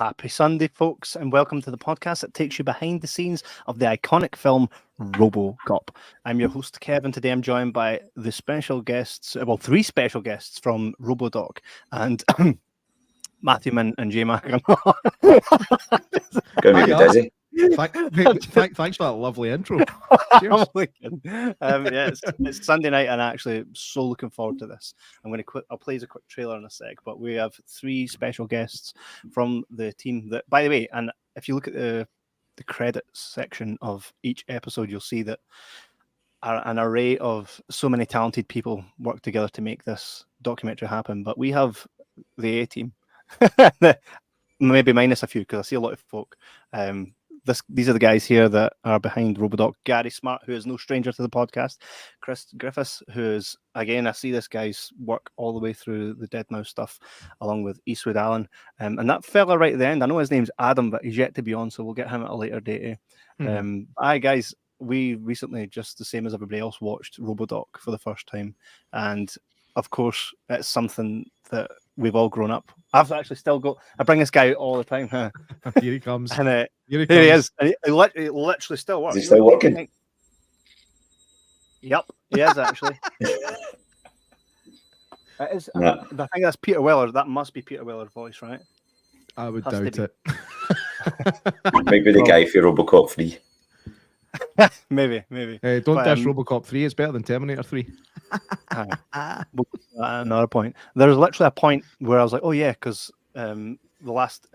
Happy Sunday, folks, and welcome to the podcast that takes you behind the scenes of the iconic film Robocop. I'm your host, Kevin. Today I'm joined by the special guests, well, three special guests from Robodoc, and Matthew and J Mac. Gonna make you dizzy. Thanks for that lovely intro. Cheers. It's Sunday night, and I'm actually so looking forward to this. I'll play as a quick trailer in a sec, but we have three special guests from the team. That, by the way, and if you look at the credits section of each episode, you'll see that an array of so many talented people work together to make this documentary happen. But we have the A team, maybe minus a few, because I see a lot of folk. These are the guys here that are behind Robodoc. Gary Smart, who is no stranger to the podcast. Chris Griffiths, who is, again, I see this guy's work all the way through the Dead Mouse stuff, along with Eastwood Allen. And that fella right at the end, I know his name's Adam, but he's yet to be on, so we'll get him at a later date. Hi, guys. We recently, just the same as everybody else, watched Robodoc for the first time. And, of course, it's something that we've all grown up. I've actually still got. I bring this guy out all the time. Here he comes. And here he is. And he literally still works. Is he still working? Yep, he is actually. It is. I think that's Peter Weller. That must be Peter Weller's voice, right? I would doubt it. Maybe the guy for Robocop 3. maybe. Hey, don't dash Robocop 3. It's better than Terminator 3. Another point. There's literally a point where I was like, oh yeah, because the last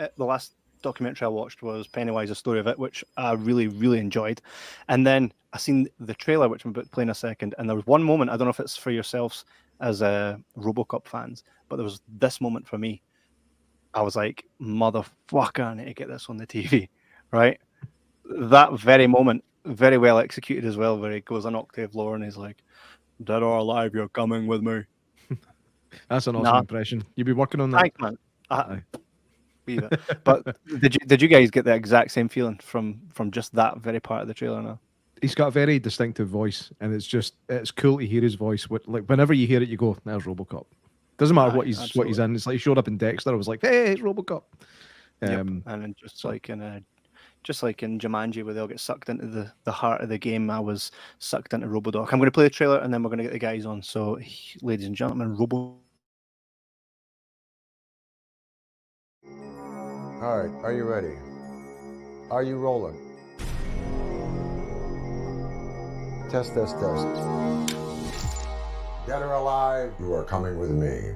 documentary I watched was Pennywise: A Story of It, which I really, really enjoyed. And then I seen the trailer, which I'm about to play in a second, and there was one moment, I don't know if it's for yourselves as Robocop fans, but there was this moment for me. I was like, motherfucker, I need to get this on the TV, right? That very moment, very well executed as well, where he goes an octave lower and he's like, dead or alive, you're coming with me. That's an awesome impression. You'll be working on that. Thanks, man. But did you guys get the exact same feeling from just that very part of the trailer now? He's got a very distinctive voice, and it's cool to hear his voice. Like whenever you hear it, you go, "There's Robocop." Doesn't matter what he's in. It's like he showed up in Dexter. I was like, "Hey, it's Robocop." And then just like in Jumanji, where they all get sucked into the heart of the game, I was sucked into Robodoc. I'm going to play the trailer, and then we're going to get the guys on. So, ladies and gentlemen, All right, are you ready? Are you rolling? Test. Dead or alive, you are coming with me.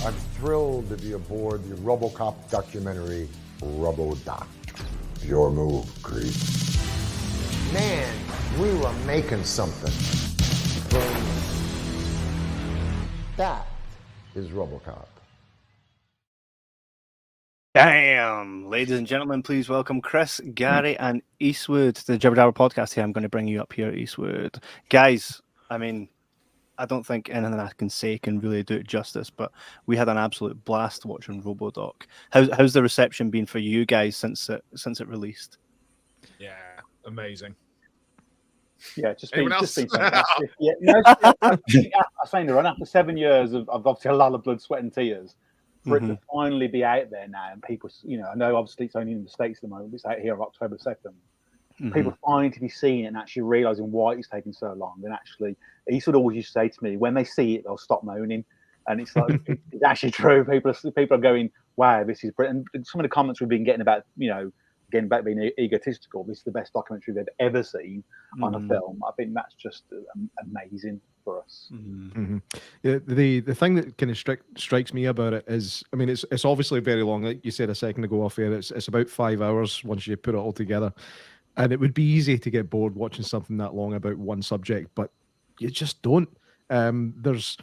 I'm thrilled to be aboard the Robocop documentary, Robodoc. Your move, creep. Man, we were making something. Boom. That is Robocop. Damn, ladies and gentlemen, please welcome Chris, Gary, and Eastwood to the Jibber podcast. Here, I'm going to bring you up here, Eastwood. Guys, I mean, I don't think anything I can say can really do it justice, but we had an absolute blast watching Robodoc. How's the reception been for you guys since it released? Yeah, amazing. Yeah, just been fantastic. I was saying to run after 7 years of obviously a lot of blood, sweat, and tears. For it to finally be out there now, and people, I know obviously it's only in the States at the moment, but it's out here on October 2nd. People finally to be seeing it and actually realizing why it's taking so long. And actually, he sort of always used to say to me, when they see it, they'll stop moaning. And it's like, it's actually true. People are going, wow, this is brilliant. And some of the comments we've been getting about, getting back being egotistical, this is the best documentary they've ever seen on a film. I think that's just amazing for us. Yeah, the thing that kind of strikes me about it is, I mean, it's obviously very long. Like you said a second ago off air, it's about 5 hours once you put it all together. And it would be easy to get bored watching something that long about one subject, but you just don't. There's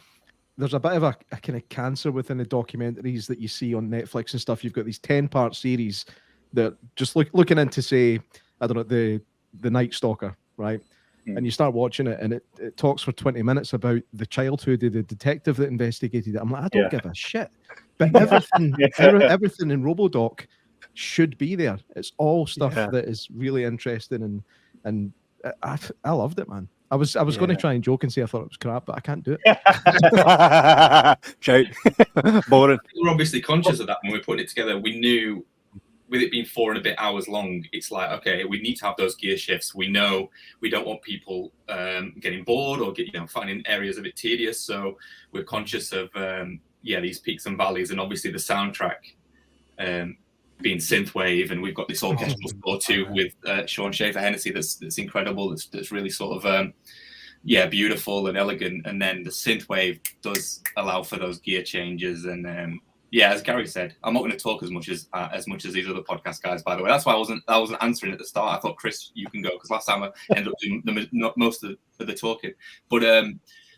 a bit of a kind of cancer within the documentaries that you see on Netflix and stuff. You've got these 10-part series that just looking into, say, I don't know, the Night Stalker, right? And you start watching it, and it talks for 20 minutes about the childhood of the detective that investigated it. I'm like, I don't give a shit. But everything in Robodoc should be there. It's all stuff that is really interesting, and I loved it, man. I was going to try and joke and say I thought it was crap, but I can't do it. Shout. Boring. We were obviously conscious of that when we were putting it together. We knew, with it being 4 and a bit hours long, it's like, okay, we need to have those gear shifts. We know we don't want people getting bored or finding areas of it tedious. So we're conscious of these peaks and valleys, and obviously the soundtrack being synthwave, and we've got this orchestral score too with Sean Schaefer Hennessy that's incredible. That's really sort of beautiful and elegant, and then the synthwave does allow for those gear changes. And as Gary said, I'm not going to talk as much as these other podcast guys. By the way, that's why I wasn't answering at the start. I thought, Chris, you can go, because last time I ended up doing most of the talking. But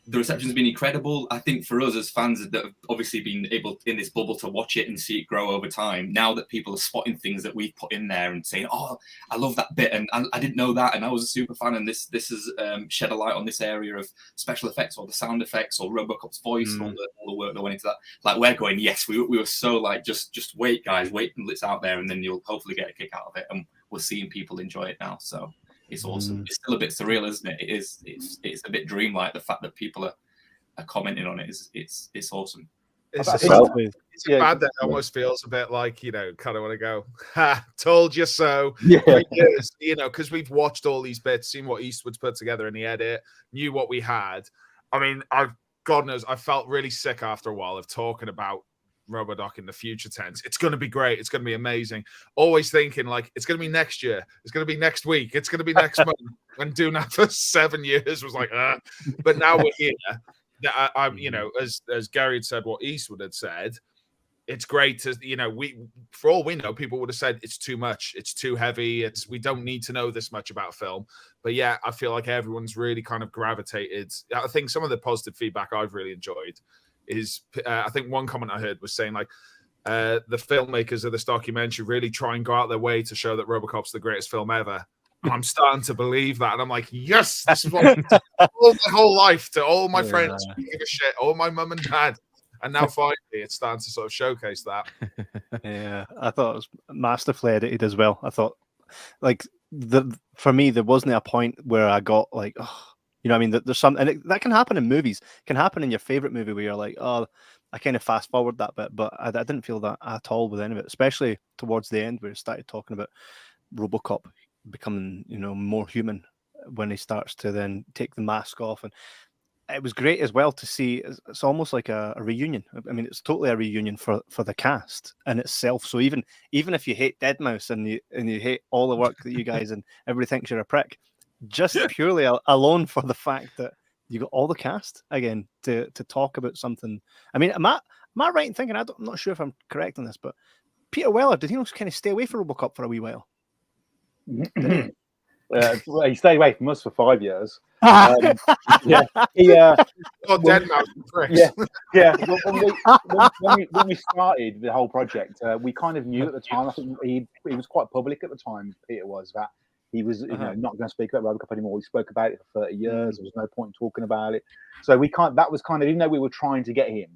the reception's been incredible. I think for us as fans that have obviously been able in this bubble to watch it and see it grow over time, now that people are spotting things that we've put in there and saying, oh, I love that bit, and I didn't know that, and I was a super fan, and this has shed a light on this area of special effects or the sound effects or Robocop's voice, all the work that went into that. Like, we're going, yes, we were so like, just wait, guys, wait until it's out there, and then you'll hopefully get a kick out of it, and we're seeing people enjoy it now. So it's awesome. It's still a bit surreal, isn't it? It's a bit dreamlike, the fact that people are commenting on it. It's awesome. It's bad that it almost feels a bit like, kind of want to go, ha, told you so. For years, because we've watched all these bits, seen what Eastwood's put together in the edit, knew what we had. I mean, God knows, I felt really sick after a while of talking about Robodoc in the future tense. It's going to be great. It's going to be amazing. Always thinking like, it's going to be next year. It's going to be next week. It's going to be next month. And doing that for 7 years was like, but now we're here. I'm, as Gary had said, what Eastwood had said, it's great to, we, for all we know, people would have said it's too much, it's too heavy, we don't need to know this much about film. But yeah, I feel like everyone's really kind of gravitated. I think some of the positive feedback I've really enjoyed is, I think one comment I heard was saying like, the filmmakers of this documentary really try and go out their way to show that Robocop's the greatest film ever. I'm starting to believe that, and I'm like, yes, this is what I've told my whole life to all my friends who give a shit, all my mum and dad, and now finally it's starting to sort of showcase that. Yeah, I thought it was masterfully edited as well. I thought, like, for me, there wasn't a point where I got like, oh, I mean, there's some, and that can happen in movies. It can happen in your favorite movie where you're like, oh, I kind of fast forward that bit, but I didn't feel that at all with any of it, especially towards the end where it started talking about Robocop becoming more human when he starts to then take the mask off. And it was great as well to see. It's almost like a reunion. I mean, it's totally a reunion for the cast in itself. So even if you hate Deadmau5 and you hate all the work that you guys and everybody thinks you're a prick, just purely alone for the fact that you got all the cast again to talk about something. I mean, am I right in thinking, I'm not sure if I'm correct on this, but Peter Weller, did he not kind of stay away from Robocop for a wee while? Well, he stayed away from us for 5 years. Deadmau5. When we started the whole project, we kind of knew at the time. I think he was quite public at the time. Peter was that he was not going to speak about Robocop anymore. He spoke about it for 30 years. There was no point in talking about it. So that was kind of, even though we were trying to get him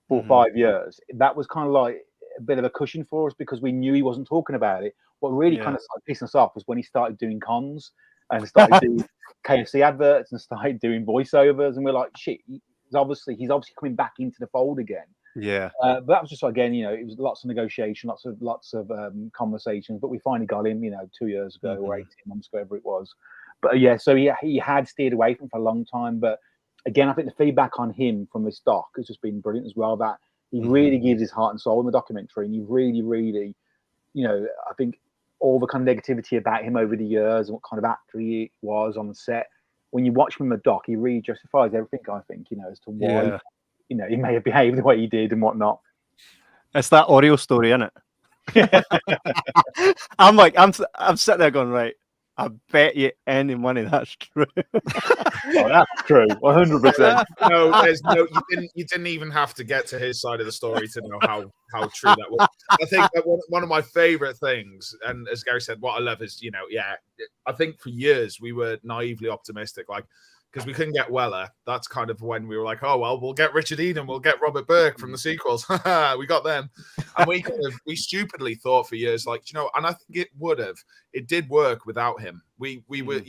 for 5 years, that was kind of like a bit of a cushion for us because we knew he wasn't talking about it. What really kind of started pissing us off was when he started doing cons and started doing KFC adverts and started doing voiceovers, and we're like, shit, he's obviously coming back into the fold again. Yeah. But that was just, again, it was lots of negotiation, lots of conversations, but we finally got him, 2 years ago or 18 months ago, whatever it was. But so he had steered away from it for a long time. But again, I think the feedback on him from this doc has just been brilliant as well, that he really gives his heart and soul in the documentary, and he really, really, I think all the kind of negativity about him over the years and what kind of actor he was on the set, when you watch him in the doc, he really justifies everything, I think, as to why, he may have behaved the way he did and whatnot. It's that Oreo story, isn't it? I'm sitting there going, right, I bet you any money that's true. That's true, 100%. No, you didn't even have to get to his side of the story to know how true that was. I think that one of my favorite things, and as Gary said, what I love is, I think for years we were naively optimistic, like, because we couldn't get Weller. That's kind of when we were like, oh, well, we'll get Richard Eden, we'll get Robert Burke from the sequels. We got them. And we stupidly thought for years, like, and I think it did work without him. We were,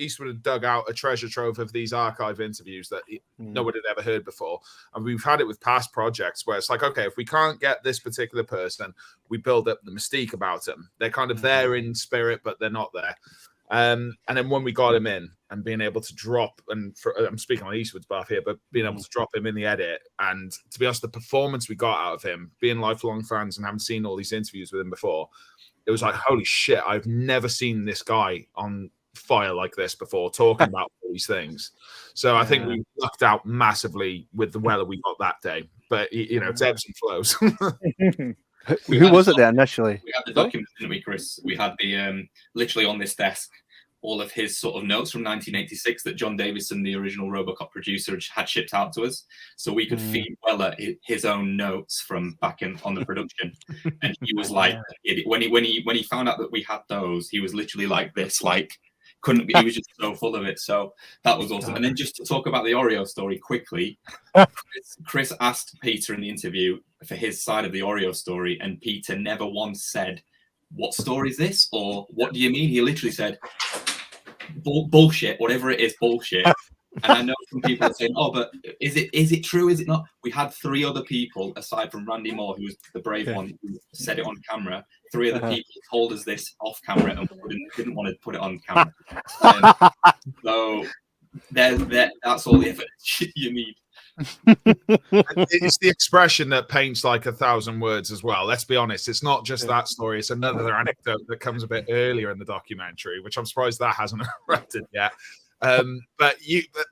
Eastwood had dug out a treasure trove of these archive interviews that no one had ever heard before. And we've had it with past projects where it's like, okay, if we can't get this particular person, we build up the mystique about them. They're kind of there in spirit, but they're not there. And then when we got him in and being able to drop, and I'm speaking on Eastwood's behalf here, but being able to drop him in the edit, and to be honest, the performance we got out of him, being lifelong fans and having seen all these interviews with him before, it was like, holy shit, I've never seen this guy on fire like this before, talking about all these things. So I think we lucked out massively with the weather we got that day. But, you know, it's ebbs and flows. Who was it there initially? We had the document, didn't we, Chris? We had the literally on this desk all of his sort of notes from 1986 that John Davison, the original Robocop producer, had shipped out to us, so we could feed Weller his own notes from back on the production. And he was like, when he found out that we had those, he was literally like this, like couldn't be. He was just so full of it. So that was awesome. And then just to talk about the Oreo story quickly, Chris asked Peter in the interview for his side of the Oreo story, and Peter never once said, "What story is this?" or "What do you mean?" He literally said, "Bullshit, whatever it is, bullshit." And I know some people are saying, "Oh, but is it true? Is it not?" We had 3 other people aside from Randy Moore, who was the brave one who said it on camera. 3 other people told us this off camera and didn't want to put it on camera. So that's all the evidence you need. It's the expression that paints like 1,000 words as well. Let's be honest, it's not just that story, it's another anecdote that comes a bit earlier in the documentary, which I'm surprised that hasn't erupted yet. But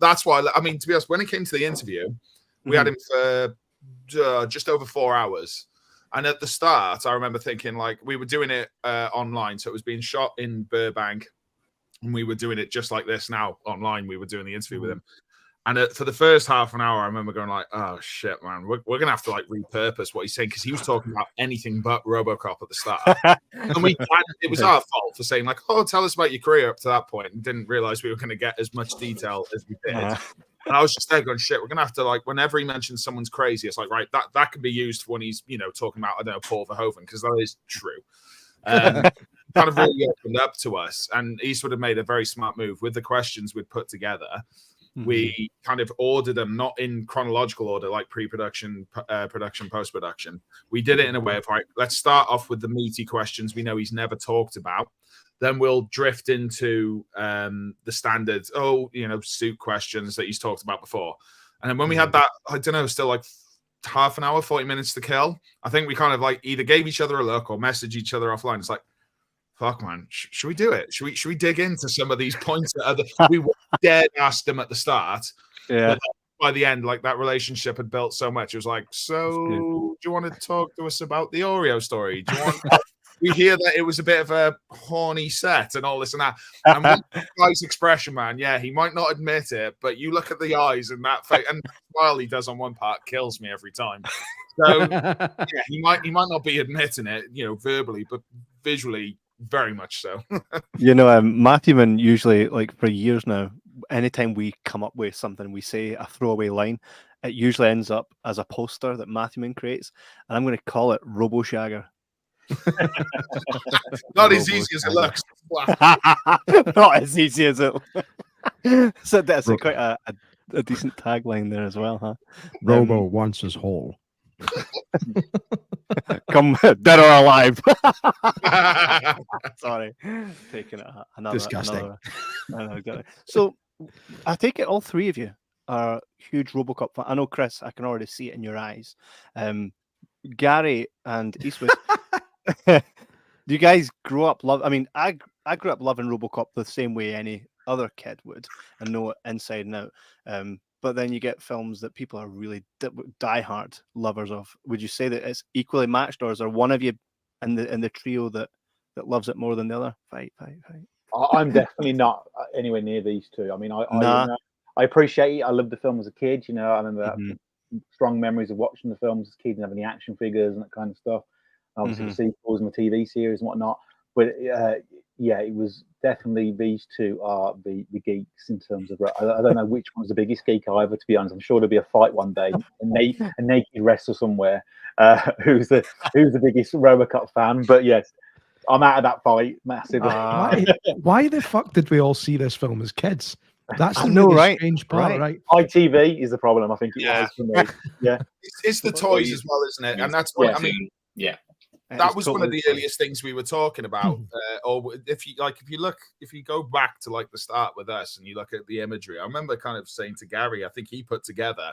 that's why, I mean, to be honest, when it came to the interview, we had him for just over 4 hours. And at the start, I remember thinking, like, we were doing it online, so it was being shot in Burbank, and we were doing it just like this now online. We were doing the interview with him. And for the first half an hour, I remember going like, oh, shit, man, we're going to have to, like, repurpose what he's saying, because he was talking about anything but Robocop at the start. And it was our fault for saying, like, oh, tell us about your career up to that point, and didn't realize we were going to get as much detail as we did. And I was just there going, shit, we're going to have to, like, whenever he mentions someone's crazy, it's like, right, that can be used for when he's, you know, talking about, I don't know, Paul Verhoeven, because that is true. Kind of really opened up to us. And Eastwood have made a very smart move with the questions we'd put together. We kind of ordered them not in chronological order, like pre-production, production, post-production. We did it in a way of, right, let's start off with the meaty questions we know he's never talked about. Then we'll drift into the standard, suit questions that he's talked about before. And then when we had that, I don't know, still like half an hour, 40 minutes to kill, I think we kind of like either gave each other a look or messaged each other offline. It's like, fuck, man, should we do it? Should we dig into some of these points that we dared ask them at the start? Yeah. But by the end, like, that relationship had built so much. It was like, so do you want to talk to us about the Oreo story? Do you want? We hear that it was a bit of a horny set and all this and that. And one guy's expression, man, yeah, he might not admit it, but you look at the eyes and that face, and the smile he does on one part kills me every time. So yeah, he might not be admitting it, you know, verbally, but visually, very much so. You know, Matthewman usually, like, for years now, anytime we come up with something, we say a throwaway line, it usually ends up as a poster that Matthewman creates, and I'm going to call it Robo-Shagger. Not as easy as it looks. Not as easy as it looks. So that's quite a decent tagline there as well, huh? Robo wants his whole. Come dead or alive. Sorry, taking it another disgusting. So I take it all 3 of you are huge Robocop fans. I know, Chris, I can already see it in your eyes. Gary and Eastwood, do you guys grow up I mean, I grew up loving Robocop the same way any other kid would, and know it inside and out. But then you get films that people are really diehard lovers of. Would you say that it's equally matched, or is there one of you in the trio that loves it more than the other? Fight. I'm definitely not anywhere near these 2. I mean, I appreciate it. I loved the film as a kid. You know, I remember strong memories of watching the films as a kid and having the action figures and that kind of stuff. Obviously, the sequels and the TV series and whatnot. But yeah, it was definitely, these 2 are the geeks in terms of. I don't know which one's the biggest geek either, to be honest. I'm sure there'll be a fight one day, a naked wrestler somewhere. Who's the biggest Robocop fan? But yes, I'm out of that fight massively. Why the fuck did we all see this film as kids? That's the know, really right? strange part, right? ITV is the problem, I think it was for me. Yeah. It's the toys as well, isn't it? And that's what I mean. Yeah. That was one of the earliest things we were talking about. Or if you go back to like the start with us and you look at the imagery, I remember kind of saying to Gary, I think he put together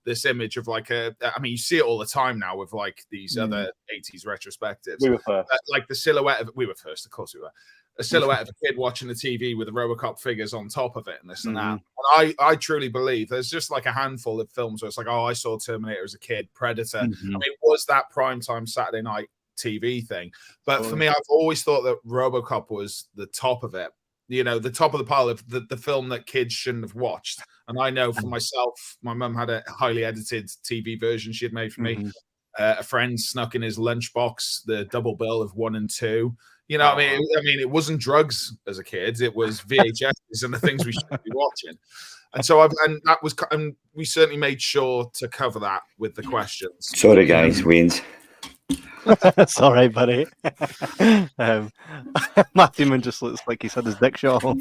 this image of like you see it all the time now with like these other 80s retrospectives. We were first. Like the silhouette of we were first, of course we were. A silhouette of a kid watching the TV with the Robocop figures on top of it and this and that. And I truly believe there's just like a handful of films where it's like, oh, I saw Terminator as a kid, Predator. I mean, it was that primetime Saturday night TV thing. But for me, I've always thought that Robocop was the top of it. You know, the top of the pile of the film that kids shouldn't have watched. And I know for myself, my mum had a highly edited TV version she had made for me. A friend snuck in his lunchbox the double bill of 1 and 2. You know, I mean, it wasn't drugs as a kid; it was VHSs and the things we should be watching. And so, and we certainly made sure to cover that with the questions. Sorry, guys, Wayne's. It's all right, buddy. Matthew just looks like he's had his dick shot off.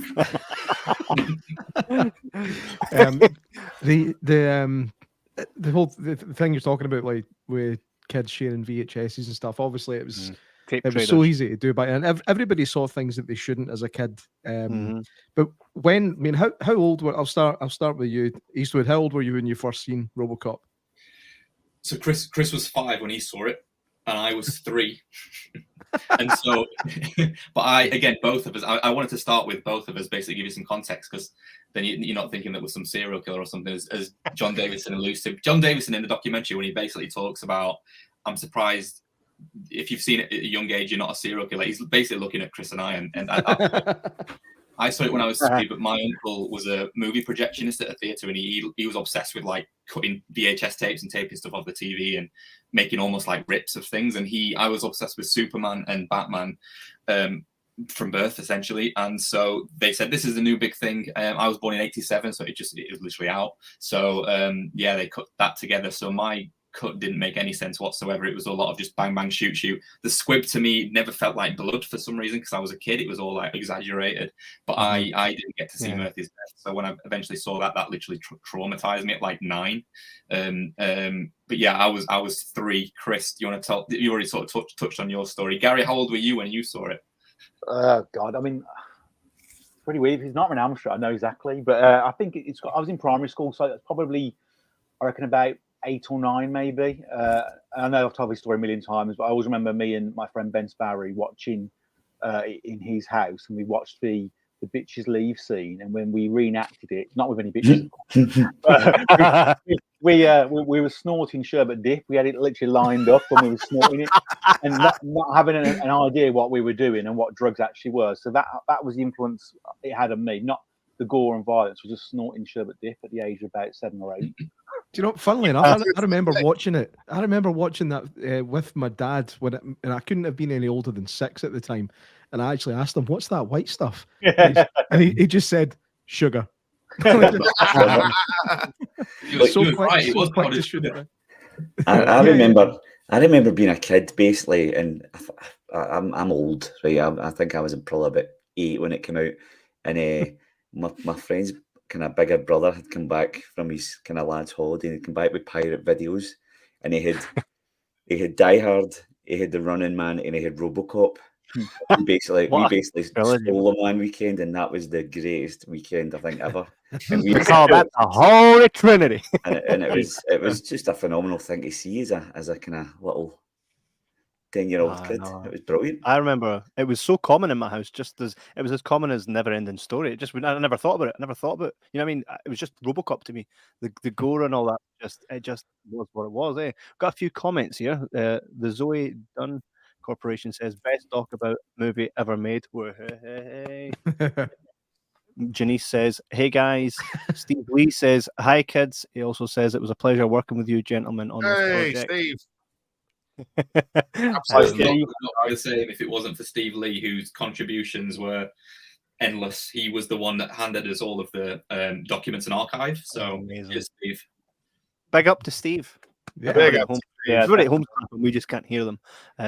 The whole thing you're talking about, like with kids sharing VHSs and stuff. Obviously, it was so easy to do, and everybody saw things that they shouldn't as a kid. But how old were? I'll start with you, Eastwood. How old were you when you first seen RoboCop? So Chris was 5 when he saw it, and I was 3. And so, but both of us, I wanted to start with both of us, basically give you some context, because then you're not thinking that was some serial killer or something, as John Davison alludes to. John Davison in the documentary, when he basically talks about, I'm surprised if you've seen it at a young age, you're not a serial killer. He's basically looking at Chris and I, and I saw it when I was 3, but my uncle was a movie projectionist at a theatre, and he was obsessed with like cutting VHS tapes and taping stuff off the TV and making almost like rips of things. And I was obsessed with Superman and Batman from birth, essentially. And so they said, this is a new big thing. I was born in 87, so it was literally out. So they cut that together. So my cut didn't make any sense whatsoever. It was a lot of just bang bang shoot shoot. The squib to me never felt like blood for some reason, because I was a kid. It was all like exaggerated, but I didn't get to see Murphy's death. So when I eventually saw that literally traumatized me at like 9. But yeah, I was 3. Chris, do you want to tell? You already sort of touched on your story. Gary, how old were you when you saw it? God, I mean, it's pretty weird. If it's not an Elm Street, I know exactly, but I think I was in primary school, so that's probably, I reckon, about 8 or 9 maybe. I know I've told this story a million times, but I always remember me and my friend Ben Sparry watching in his house, and we watched the bitches leave scene, and when we reenacted it, not with any bitches, we were snorting sherbet dip. We had it literally lined up when we were snorting it, and not having an idea what we were doing and what drugs actually were. So that was the influence it had on me, not the gore and violence. Was just snorting sherbet dip at the age of about 7 or 8. Do you know, funnily enough, I remember watching it. I remember watching that with my dad and I couldn't have been any older than 6 at the time. And I actually asked him, "What's that white stuff?" And he just said, "Sugar." I remember being a kid basically, and I'm old, right? I think I was probably about 8 when it came out, and my friend's kind of bigger brother had come back from his kind of lad's holiday, and he'd come back with pirate videos, and he had Die Hard, he had The Running Man, and he had RoboCop. we basically stole them one weekend, and that was the greatest weekend I think ever. And we call that the Holy Trinity. and it was just a phenomenal thing to see as a kind of little 10-year-old kid. It was brilliant. I remember it was so common in my house, it was as common as Never Ending Story. I never thought about it. You know what I mean? It was just RoboCop to me. The gore and all that, it just was what it was. Got a few comments here. The Zoe Dunn Corporation says, best doc about movie ever made. Janice says, hey guys. Steve Lee says, hi kids. He also says, it was a pleasure working with you gentlemen on this project. Steve. Absolutely. I would say if it wasn't for Steve Lee, whose contributions were endless, he was the one that handed us all of the documents and archive. So, cheers, Steve. Big up to Steve. Yeah, big up. Yeah, Everybody at home, we just can't hear them.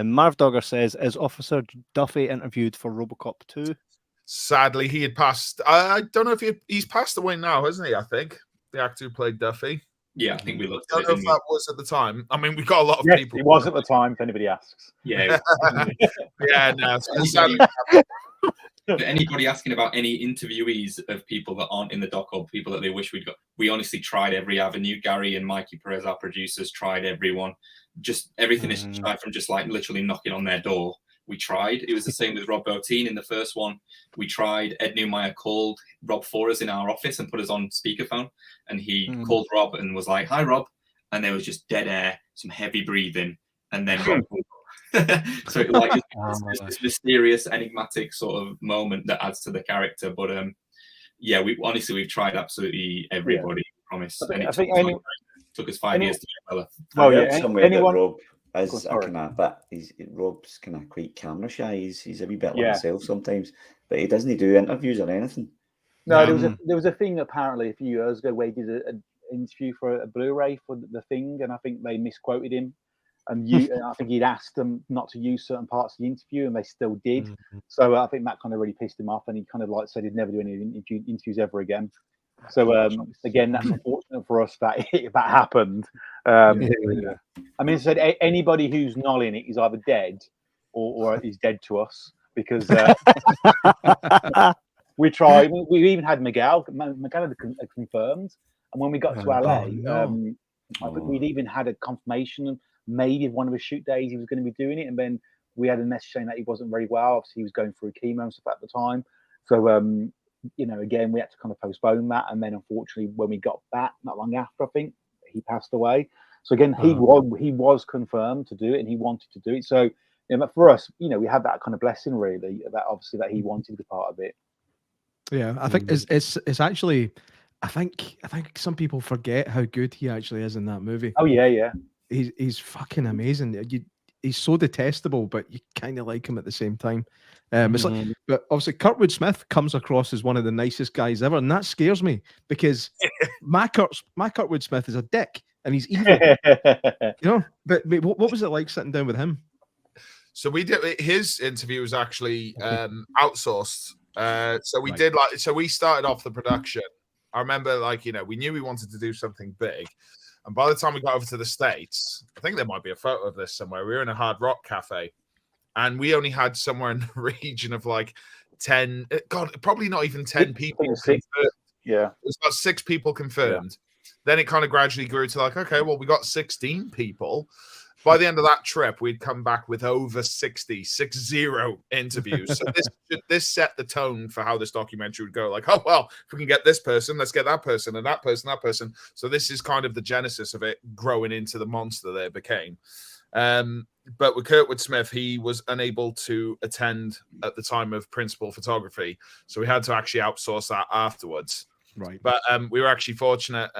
Marv Dogger says, is Officer Duffy interviewed for Robocop 2? Sadly, he had passed. I don't know if he's passed away now, hasn't he? I think the actor who played Duffy. Yeah, I think we looked I at don't know if that was at the time. I mean, we got a lot of yes, people. it was at the time, if anybody asks. Yeah. Yeah, no. Anybody asking about any interviewees of people that aren't in the doc or people that they wish we'd got, we honestly tried every avenue. Gary and Mikey Perez, our producers, tried everyone. Just everything is tried, from just like literally knocking on their door. We tried. It was the same with Rob Bottin in the first one. We tried. Ed Neumeyer called Rob for us in our office and put us on speakerphone. And he called Rob and was like, "Hi, Rob." And there was just dead air, some heavy breathing. And then Rob so it's this mysterious, enigmatic sort of moment that adds to the character. But yeah, we've tried absolutely everybody. Promise. I And it took us 5 years to get well. Oh yeah, anyone. Rob is but Rob's kind of quite camera shy. He's a wee bit like himself sometimes, but he doesn't do interviews or anything. No, there was a thing apparently a few years ago where he did an interview for a Blu-ray for the Thing, and I think they misquoted him. And I think he'd asked them not to use certain parts of the interview, and they still did. So I think that kind of really pissed him off, and he kind of like said he'd never do any interviews ever again. So again, that's unfortunate for us that that happened. I mean, said anybody who's not in it is either dead or is dead to us, because we tried. We even had Miguel. Miguel had confirmed, and when we got to LA, I think we'd even had a confirmation. Maybe one of his shoot days he was going to be doing it, and then we had a message saying that he wasn't very well. Obviously, he was going through chemo and stuff at the time. So, again, we had to kind of postpone that. And then, unfortunately, when we got back, not long after, I think he passed away. So again, he was confirmed to do it, and he wanted to do it. So, for us, we had that kind of blessing, really, that obviously that he wanted to be part of it. Yeah, I think it's actually, I think some people forget how good he actually is in that movie. Oh yeah. He's fucking amazing. He's so detestable, but you kind of like him at the same time. It's like, but obviously Kurtwood Smith comes across as one of the nicest guys ever, and that scares me because my Kurtwood Smith is a dick and he's evil. But what was it like sitting down with him? So we did his interview was actually outsourced. So we did we started off the production. I remember we knew we wanted to do something big. And by the time we got over to the States, I think there might be a photo of this somewhere. We were in a Hard Rock cafe, and we only had somewhere in the region of 10, probably not even 10 people confirmed. Yeah. It was about 6 people confirmed. Yeah. Then it kind of gradually grew to okay, well, we got 16 people. By the end of that trip, we'd come back with over 60 interviews. So this set the tone for how this documentary would go. Oh, well, if we can get this person, let's get that person and that person, that person. So this is kind of the genesis of it growing into the monster that it became. But with Kurtwood Smith, he was unable to attend at the time of principal photography. So we had to actually outsource that afterwards. Right. But we were actually fortunate.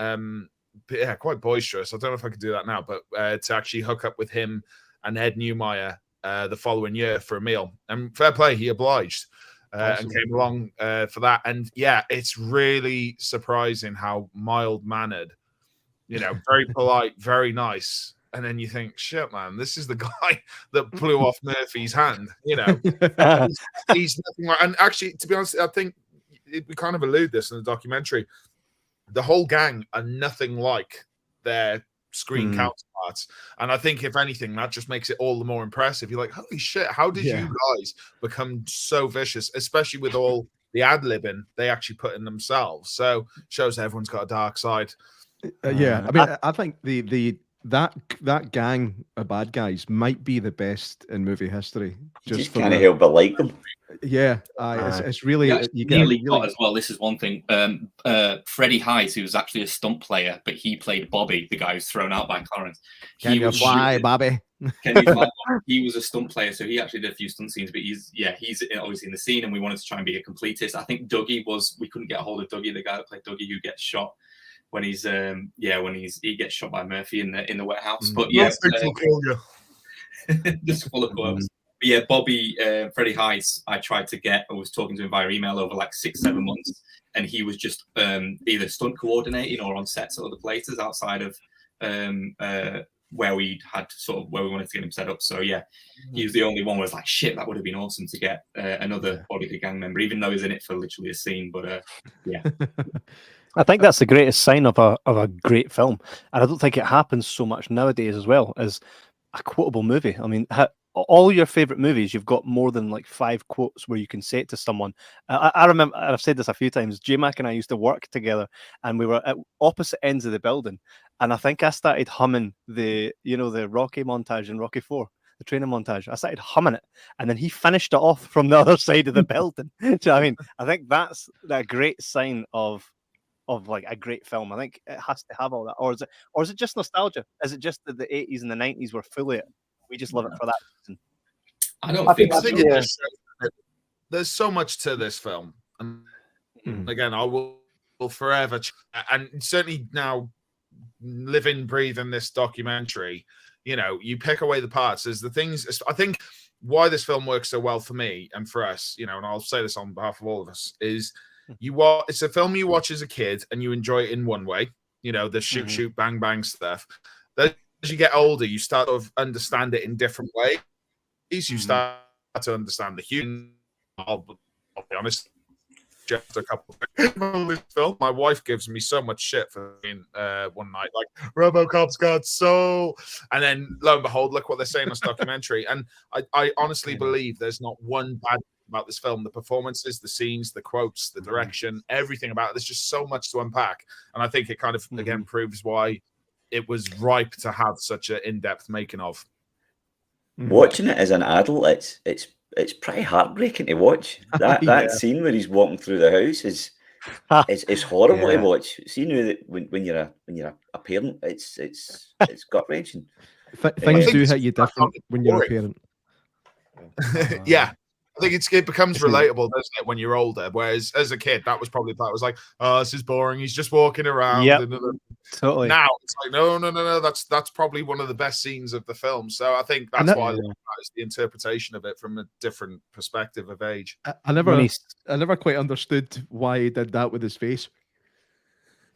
Quite boisterous. I don't know if I could do that now, but to actually hook up with him and Ed Neumeyer the following year for a meal. And fair play, he obliged and came along for that. And yeah, it's really surprising how mild-mannered, very polite, very nice. And then you think, shit, man, this is the guy that blew off Murphy's hand. He's nothing like. And actually, to be honest, I think we kind of allude this in the documentary. The whole gang are nothing like their screen counterparts. And I think, if anything, that just makes it all the more impressive. You're like, holy shit, how did you guys become so vicious, especially with all the ad-libbing they actually put in themselves? So shows everyone's got a dark side. I mean, I think that gang of bad guys might be the best in movie history. Just can't help but like them. Yeah, it's really you get really got as well. This is one thing. Freddie Heiss, who was actually a stunt player, but he played Bobby, the guy who's thrown out by Clarence. Can you fly, Bobby? He was a stunt player, so he actually did a few stunt scenes. But he's obviously in the scene, and we wanted to try and be a completist. I think Dougie we couldn't get a hold of Dougie, the guy that played Dougie, who gets shot when he gets shot by Murphy in the warehouse. But yes, just full of quotes. But yeah, Bobby, Freddie Heiss, I was talking to him via email over 6-7 months, and he was just either stunt coordinating or on sets at other places outside of where we wanted to get him set up. So yeah, he was the only one where I was like, shit, that would have been awesome to get another Bodyguard gang member, even though he's in it for literally a scene. But yeah. I think that's the greatest sign of a great film, and I don't think it happens so much nowadays as well as a quotable movie. I mean, all your favorite movies, you've got more than like 5 quotes where you can say it to someone. I remember, I've said this a few times, J-Mac and I used to work together, and we were at opposite ends of the building, and I think I started humming the Rocky montage in Rocky 4, the training montage. I started humming it, and then he finished it off from the other side of the building. Do you know what I mean? I think that's a great sign of like a great film. I think it has to have all that, or is it just nostalgia? Is it just that the 80s and the 90s were full of it? We just love it for that reason. I think it just shows that there's so much to this film, and again, I will forever, and certainly now living, breathing this documentary. You know, you pick away the parts. There's the things. I think why this film works so well for me and for us, you know, and I'll say this on behalf of all of us, is it's a film you watch as a kid and you enjoy it in one way. You know, the shoot, bang, bang stuff. As you get older, you start to understand it in different ways. You start to understand the humor. I'll be honest, just a couple of this film. My wife gives me so much shit for being one night, like, Robocop's got soul. And then lo and behold, look what they're saying on this documentary. And I honestly believe there's not one bad thing about this film. The performances, the scenes, the quotes, the direction, everything about it. There's just so much to unpack. And I think it kind of, again, proves why it was ripe to have such an in-depth making of. Watching it as an adult, it's pretty heartbreaking to watch. That scene where he's walking through the house is horrible to watch. See, that when you're a parent, it's gut wrenching. Things do hit you different when you're a parent. Yeah. I think it becomes relatable, doesn't it, when you're older? Whereas as a kid, that was probably that was like, oh, this is boring. He's just walking around. Yep, totally. Now it's like, no. That's probably one of the best scenes of the film. So I think that's why it's the interpretation of it from a different perspective of age. I never quite understood why he did that with his face.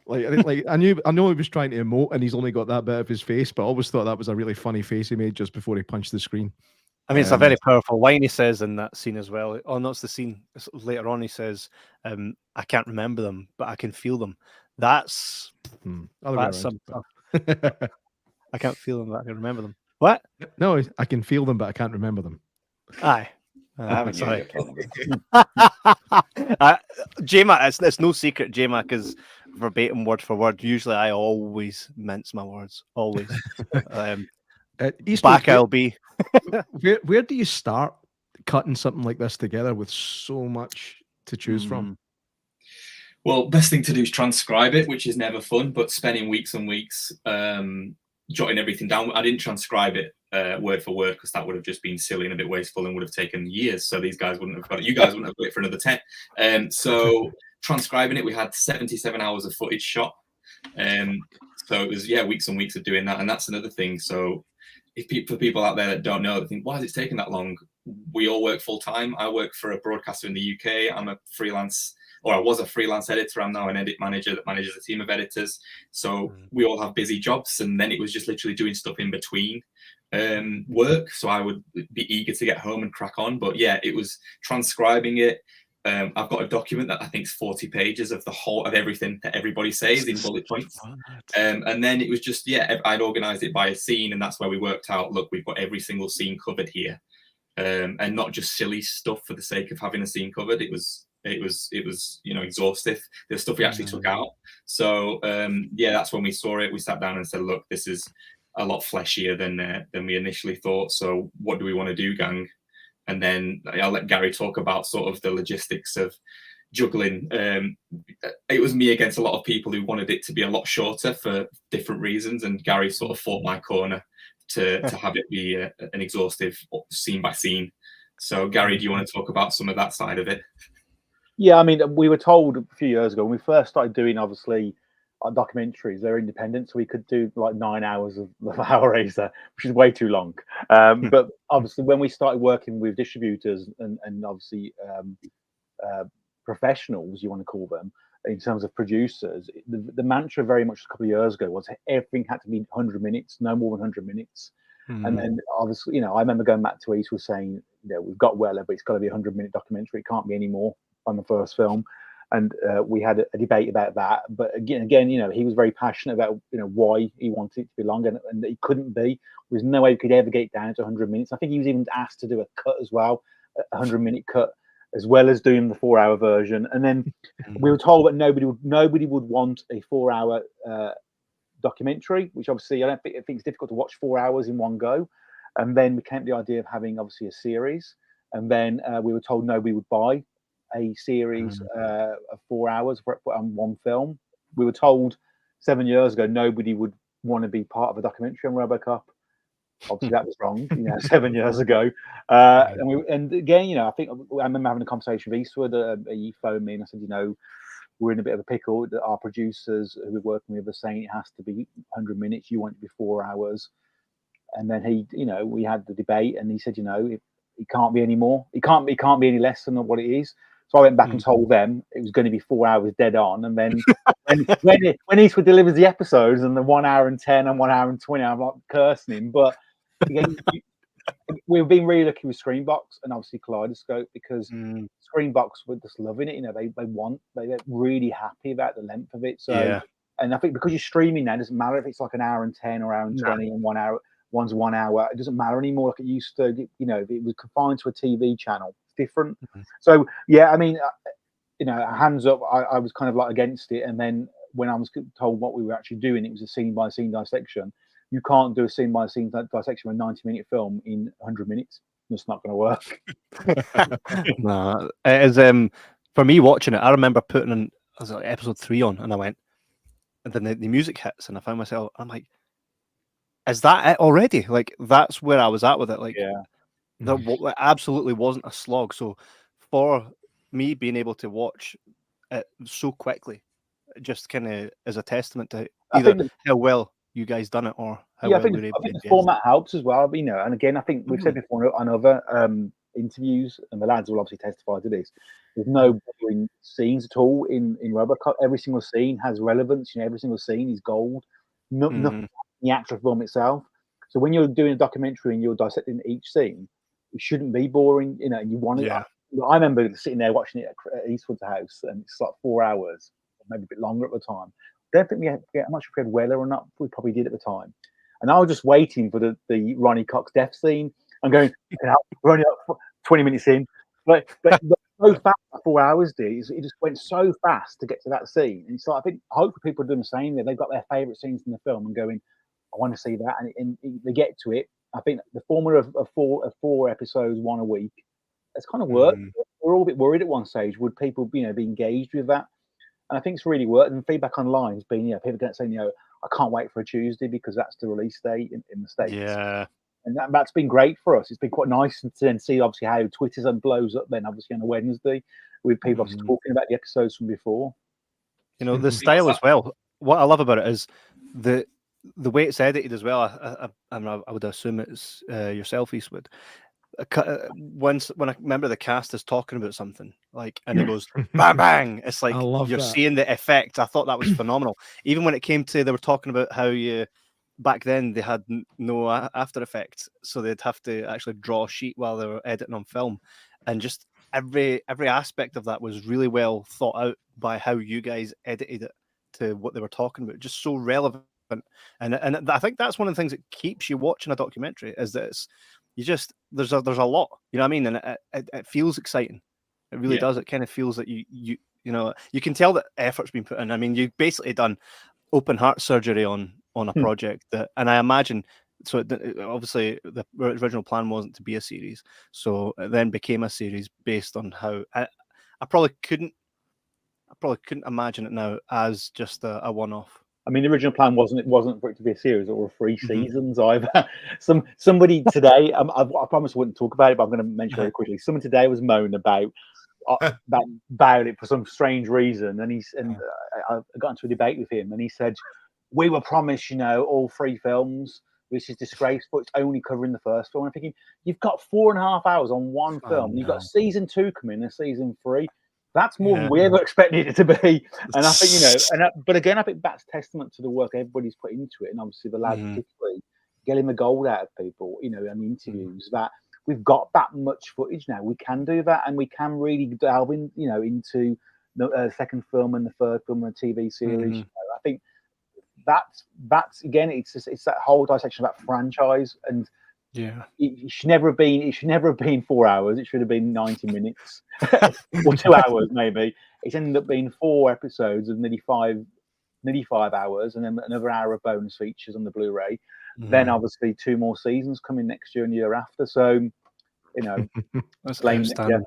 I know he was trying to emote, and he's only got that bit of his face, but I always thought that was a really funny face he made just before he punched the screen. I mean, it's a very powerful line he says in that scene as well. Oh, no, it's the scene. Later on, he says, I can't remember them, but I can feel them. That's some stuff. I can't feel them, but I can remember them. What? No, I can feel them, but I can't remember them. Aye. Sorry. J-Mac, it's no secret J-Mac is verbatim word for word. Usually I always mince my words. Always. Back I'll be. Where do you start cutting something like this together with so much to choose from? Well, best thing to do is transcribe it, which is never fun, but spending weeks and weeks jotting everything down. I didn't transcribe it word for word because that would have just been silly and a bit wasteful and would have taken years. So these guys wouldn't have got it. You guys wouldn't have got it for another 10. So transcribing it, we had 77 hours of footage shot. So it was, weeks and weeks of doing that. And that's another thing. So for people out there that don't know, they think, why is it taking that long? We all work full time. I work for a broadcaster in the UK. I'm a freelance, or I was a freelance editor. I'm now an edit manager that manages a team of editors. So we all have busy jobs. And then it was just literally doing stuff in between work. So I would be eager to get home and crack on. But yeah, it was transcribing it. I've got a document that I think is 40 pages of the whole of everything that everybody says in bullet points. And then it was just, I'd organized it by a scene, and that's where we worked out, look, we've got every single scene covered here. And not just silly stuff for the sake of having a scene covered. It was exhaustive. There's stuff we actually took out. So that's when we saw it. We sat down and said, look, this is a lot fleshier than we initially thought. So what do we want to do, gang? And then I'll let Gary talk about sort of the logistics of juggling. It was me against a lot of people who wanted it to be a lot shorter for different reasons, and Gary sort of fought my corner to have it be an exhaustive scene by scene. So Gary, do you want to talk about some of that side of it? Yeah, I mean, we were told a few years ago when we first started doing, obviously, our documentaries, they're independent, so we could do like 9 hours of Hellraiser, which is way too long. But obviously, when we started working with distributors and obviously professionals, you want to call them, in terms of producers. The mantra very much a couple of years ago was everything had to be 100 minutes, no more than 100 minutes. And then obviously, you know, I remember going back to Eastwood saying, you know, we've got Weller, but it's got to be a 100-minute documentary. It can't be any more on the first film. And we had a debate about that. But again, you know, he was very passionate about, you know, why he wanted it to be longer, and that it couldn't be. There's no way we could ever get it down to 100 minutes. I think he was even asked to do a cut as well, a 100-minute cut, as well as doing the 4-hour version. And then we were told that nobody would want a 4-hour documentary, which obviously I think it's difficult to watch 4 hours in one go. And then we came to the idea of having obviously a series. And then we were told nobody would buy a series of 4 hours on one film. We were told 7 years ago nobody would want to be part of a documentary on Robocop. Obviously, that was wrong, you know, 7 years ago. And again, you know, I think I remember having a conversation with Eastwood. He phoned me and I said, you know, we're in a bit of a pickle. That our producers who we're working with are saying it has to be 100 minutes. You want it to be 4 hours. And then he, you know, we had the debate, and he said, you know, it can't be any more. It can't be any less than what it is. So I went back and told them it was going to be 4 hours dead on. And then when Eastwood delivers the episodes and the 1 hour and 10 and 1 hour and 20, I'm like cursing him. But again, we've been really lucky with Screenbox and obviously Kaleidoscope, because Screenbox were just loving it. You know, they're really happy about the length of it. So, and I think because you're streaming now, it doesn't matter if it's like an hour and 10 or hour and 20 and 1 hour. One's 1 hour. It doesn't matter anymore like it used to. You know, if it was confined to a TV channel, it's different. So yeah, I mean, you know, hands up, I was kind of like against it. And then when I was told what we were actually doing, it was a scene by scene dissection. You can't do a scene by scene dissection of a 90-minute film in 100 minutes. It's not going to work. No, it is. For me watching it, I remember putting in like episode 3 on, and I went, and then the music hits, and I found myself, I'm like, is that it already? Like, that's where I was at with it. Like, that absolutely wasn't a slog. So for me being able to watch it so quickly, it just kind of is a testament to either how well you guys done it or how well you're able to. I think the format helps as well. You know, and again, I think we've said before on other interviews, and the lads will obviously testify to this. There's no boring scenes at all in Robocop. Every single scene has relevance. You know, every single scene is gold. Nothing in the actual film itself. So when you're doing a documentary and you're dissecting each scene, it shouldn't be boring. You know, and you want it. I remember sitting there watching it at Eastwood's house, and it's like 4 hours, maybe a bit longer at the time. I don't think we had much if we had Weller or not. We probably did at the time. And I was just waiting for the Ronnie Cox death scene. I'm going, we're only up 20 minutes in. But so fast, 4 hours, it just went so fast to get to that scene. And so I think, hopefully people are doing the same. They've got their favourite scenes in the film and going, I want to see that. And they get to it. I think the formula of four episodes, one a week, it's kind of worked. We're all a bit worried at one stage. Would people, you know, be engaged with that? And I think it's really worked. And feedback online has been, you know, people don't say, you know, I can't wait for a Tuesday because that's the release date in the States. Yeah. And that's been great for us. It's been quite nice to then see, obviously, how Twitter's blows up then, obviously, on a Wednesday with people obviously talking about the episodes from before. You know, the style as well. What I love about it is the way it's edited as well. I would assume it's yourself, Eastwood. When I remember the cast is talking about something, like, and it goes bang bang, it's like you're seeing the effect. I thought that was phenomenal. Even when it came to, they were talking about how back then they had no After Effects, so they'd have to actually draw a sheet while they were editing on film, and just every aspect of that was really well thought out by how you guys edited it to what they were talking about. Just so relevant, and I think that's one of the things that keeps you watching a documentary, is that it's, you just, there's a lot, you know what I mean, and it feels exciting. It really does. It kind of feels that you know, you can tell that effort's been put in. I mean, you've basically done open heart surgery on a project that, and I imagine, so obviously the original plan wasn't to be a series, so it then became a series based on how I probably couldn't imagine it now as just a one-off. I mean, the original plan wasn't for it to be a series or 3 seasons either. Somebody today, I promise I wouldn't talk about it, but I'm going to mention very quickly. Someone today was moaning about it for some strange reason, and I got into a debate with him, and he said, we were promised, you know, all 3 films, which is disgraceful. It's only covering the first film. I'm thinking, you've got 4.5 hours on one film. You've got season 2 coming and season 3. That's more than we ever expected it to be. And I think, but again, I think that's testament to the work everybody's put into it. And obviously the lads, particularly, getting the gold out of people, and the interviews, that we've got that much footage now. We can do that, and we can really delve in, into the second film and the third film and the TV series. I think that's again, it's that whole dissection about franchise, and it should never have been 4 hours. It should have been 90 minutes or 2 hours maybe. It's ended up being 4 episodes of nearly 5 hours, and then another hour of bonus features on the Blu-ray. Then obviously 2 more seasons coming next year and year after. So that's outstanding.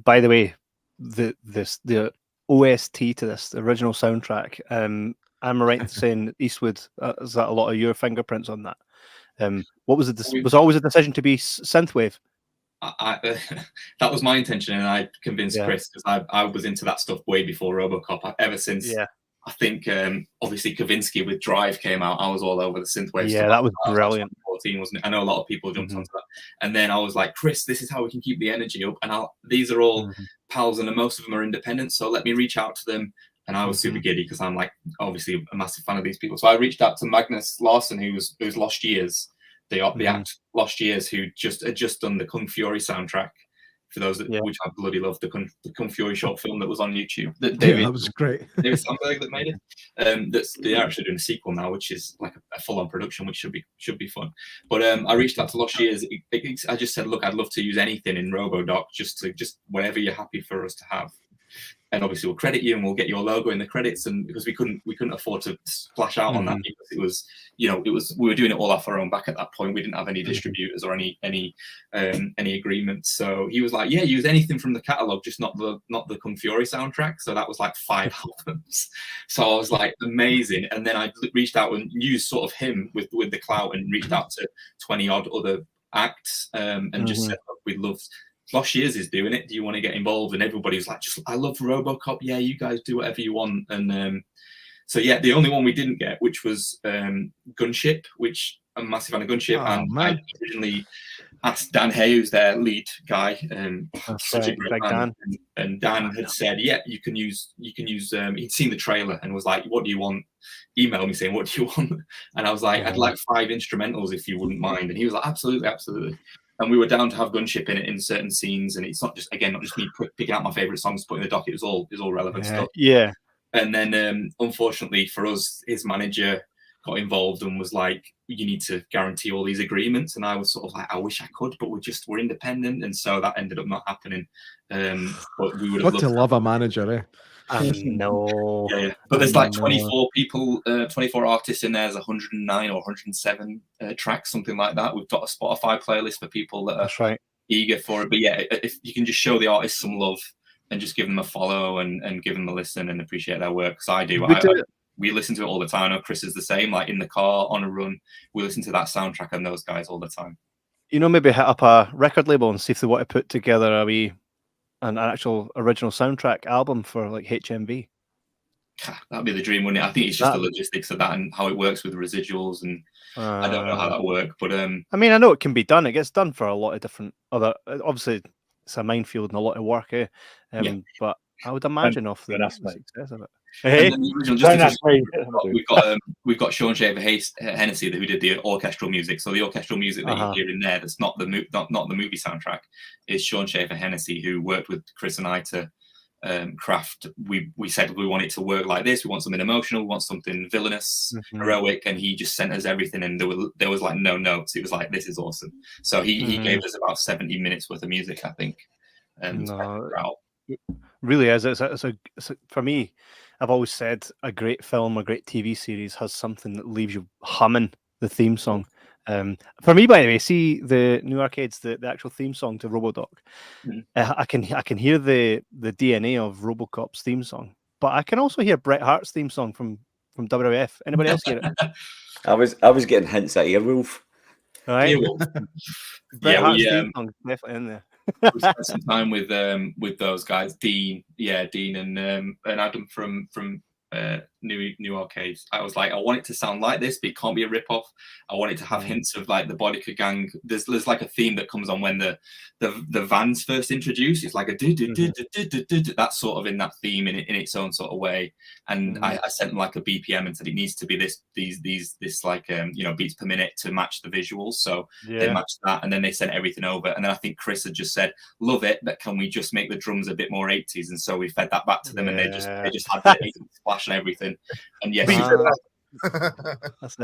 By the way, the OST to this, the original soundtrack, I'm right in saying Eastwood, is that a lot of your fingerprints on that? What was it? Was always a decision to be synthwave? That was my intention, and I convinced Chris, because I was into that stuff way before Robocop. Ever since I think obviously Kavinsky with Drive came out, I was all over the synthwave. Yeah, that was brilliant. 14, wasn't it? I know a lot of people jumped onto that, and then I was like, Chris, this is how we can keep the energy up. And these are all pals, and most of them are independent, so let me reach out to them. And I was super giddy because I'm like obviously a massive fan of these people. So I reached out to Magnus Larsson, who's Lost Years, the act Lost Years, who had just done the Kung Fury soundtrack. For those which I bloody love, the Kung Fury short film that was on YouTube. That was great. David Sandberg that made it. They're actually doing a sequel now, which is like a full-on production, which should be fun. But I reached out to Lost Years. I just said, look, I'd love to use anything in Robodoc, just whatever you're happy for us to have. And obviously we'll credit you and we'll get your logo in the credits, and because we couldn't afford to splash out on that, because it was we were doing it all off our own back at that point. We didn't have any distributors or any agreements. So he was like, yeah, use anything from the catalog, just not the Kung Fury soundtrack. So that was like 5 albums. So I was like, amazing. And then I reached out and used sort of him with the clout, and reached out to 20 odd other acts, and just said, look, we'd love. Lost Years is doing it. Do you want to get involved? And everybody was like, I love Robocop. Yeah, you guys do whatever you want. And so yeah, the only one we didn't get, which was Gunship, which I'm a massive fan of Gunship. I originally asked Dan Hay, who's their lead guy, such a great man. And Dan had said, yeah, you can use. He'd seen the trailer and was like, what do you want? Email me saying, what do you want? And I was like, I'd like 5 instrumentals if you wouldn't mind. And he was like, absolutely. And we were down to have Gunship in it in certain scenes, and it's not just me picking out my favorite songs, putting the doc. It was all relevant stuff. Yeah. And then unfortunately for us, his manager got involved and was like, "You need to guarantee all these agreements." And I was sort of like, "I wish I could, but we're independent," and so that ended up not happening. But we would have loved to love a manager, eh? No. Yeah. But there's like 24 people, 24 artists in there. There's 109 or 107 tracks, something like that. We've got a Spotify playlist for people that are eager for it. But yeah, if you can just show the artists some love and just give them a follow and give them a listen and appreciate their work, because I do. We listen to it all the time. I know Chris is the same. Like in the car, on a run, we listen to that soundtrack and those guys all the time. Maybe hit up a record label and see if they want to put together an actual original soundtrack album for like HMV. That'd be the dream, wouldn't it? I think it's just the logistics of that and how it works with residuals, and I don't know how that works. But I know it can be done. It gets done for a lot of different other. Obviously, it's a minefield and a lot of work, but I would imagine off the success of it. Hey, we've got Sean Shaver Hennessy who did the orchestral music. So the orchestral music that you hear in there, that's not the movie soundtrack, is Sean Shaver Hennessy, who worked with Chris and I to craft. We said we want it to work like this. We want something emotional. We want something villainous, heroic, and he just sent us everything. And there was like no notes. It was like, this is awesome. So he gave us about 70 minutes worth of music, I think. Really is. It's for me, I've always said a great film, a great TV series has something that leaves you humming the theme song. For me, by the way, see the New Arcades, the actual theme song to Robodoc. I can hear the DNA of Robocop's theme song, but I can also hear Bret Hart's theme song from WWF. Anybody else hear it? I was getting hints at Earwolf. Right. Bret Hart's theme song is definitely in there. We spent some time with those guys, Dean and Adam from new arcades. I was like, I want it to sound like this, but it can't be a rip-off. I want it to have hints of like the Bodica gang. There's like a theme that comes on when the van's first introduced. It's like a that's sort of in that theme in its own sort of way. And I sent them like a BPM and said it needs to be this like beats per minute to match the visuals. So they matched that, and then they sent everything over. And then I think Chris had just said, "Love it, but can we just make the drums a bit more 80s?" And so we fed that back to them, and they just had the 80s splash and everything. And yes,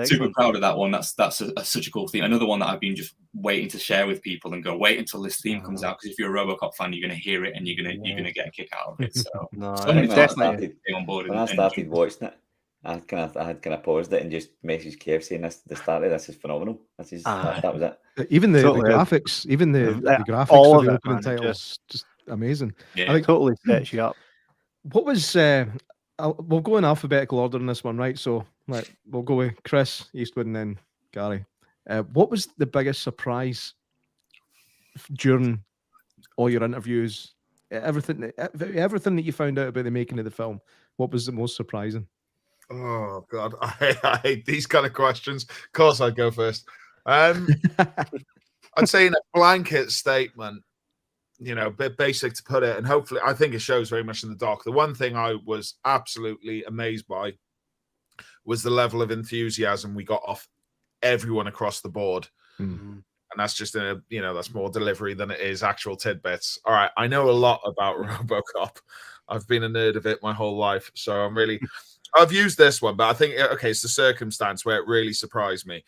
super proud of that one. That's such a cool theme. Another one that I've been just waiting to share with people and go, wait until this theme comes out, because if you're a Robocop fan, you're going to hear it and you're going to get a kick out of it. So, definitely on board. When I started watching it, I had kind of paused it and just messaged Kev saying the start of this is phenomenal. That was it. Even the graphics, even the graphics all of the of it, opening man, titles, just amazing. Yeah, I think totally sets you up. What was we'll go in alphabetical order in this one, right? So we'll go with Chris, Eastwood, and then Gary. What was the biggest surprise during all your interviews? Everything that you found out about the making of the film, what was the most surprising? Oh God, I hate these kind of questions. Of course, I'd go first. I'd say in a blanket statement, a bit basic to put it, and hopefully, I think it shows very much in the doc. The one thing I was absolutely amazed by was the level of enthusiasm we got off everyone across the board. And that's just that's more delivery than it is actual tidbits. All right, I know a lot about Robocop. I've been a nerd of it my whole life, so I've used this one, but I think it's the circumstance where it really surprised me.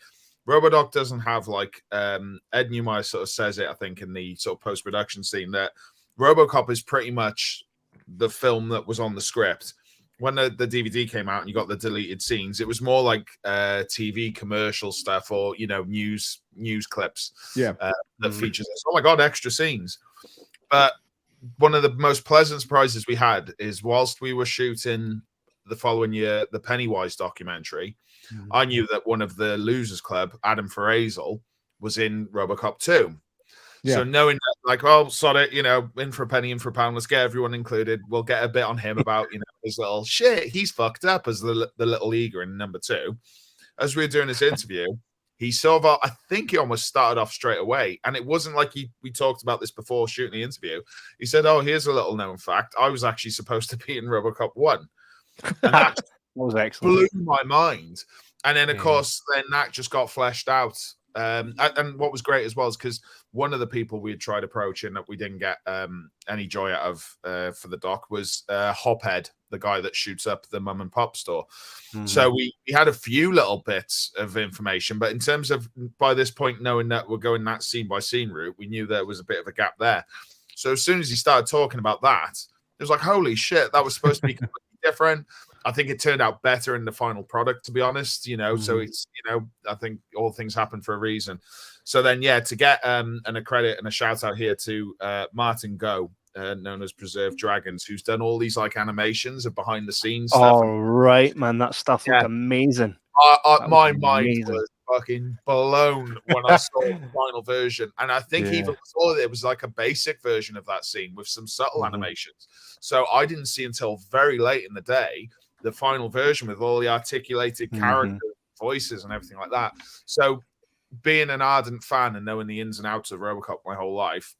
Robodoc doesn't have like Ed Neumeier sort of says it, I think, in the sort of post-production scene, that Robocop is pretty much the film that was on the script. When the DVD came out and you got the deleted scenes, it was more like TV commercial stuff or news clips that features this. Oh my God, extra scenes. But one of the most pleasant surprises we had is whilst we were shooting the following year the Pennywise documentary, I knew that one of the Losers Club, Adam Ferrazel, was in Robocop 2. So knowing that, like, oh, sod it, in for a penny, in for a pound, let's get everyone included. We'll get a bit on him about, his little shit. He's fucked up as the little eager in number 2. As we were doing this interview, he sort of, I think he almost started off straight away. And it wasn't like we talked about this before shooting the interview. He said, oh, here's a little known fact. I was actually supposed to be in Robocop 1. And that was excellent. Blew my mind. And then, of course, then that just got fleshed out. And what was great as well is because one of the people we had tried approaching that we didn't get any joy out of for the doc was Hophead, the guy that shoots up the mum and pop store. So we had a few little bits of information, but in terms of by this point knowing that we're going that scene by scene route, we knew there was a bit of a gap there. So as soon as he started talking about that, it was like, holy shit, that was supposed to be completely different. I think it turned out better in the final product, to be honest, so it's, I think all things happen for a reason. So then, to get a credit and a shout out here to Martin Go, known as Preserved Dragons, who's done all these like animations of behind the scenes stuff. Oh, right, man. That stuff looked amazing. My mind was fucking blown when I saw the final version. And I think even before it was like a basic version of that scene with some subtle animations. So I didn't see until very late in the day the final version with all the articulated character voices and everything like that. So being an ardent fan and knowing the ins and outs of Robocop my whole life,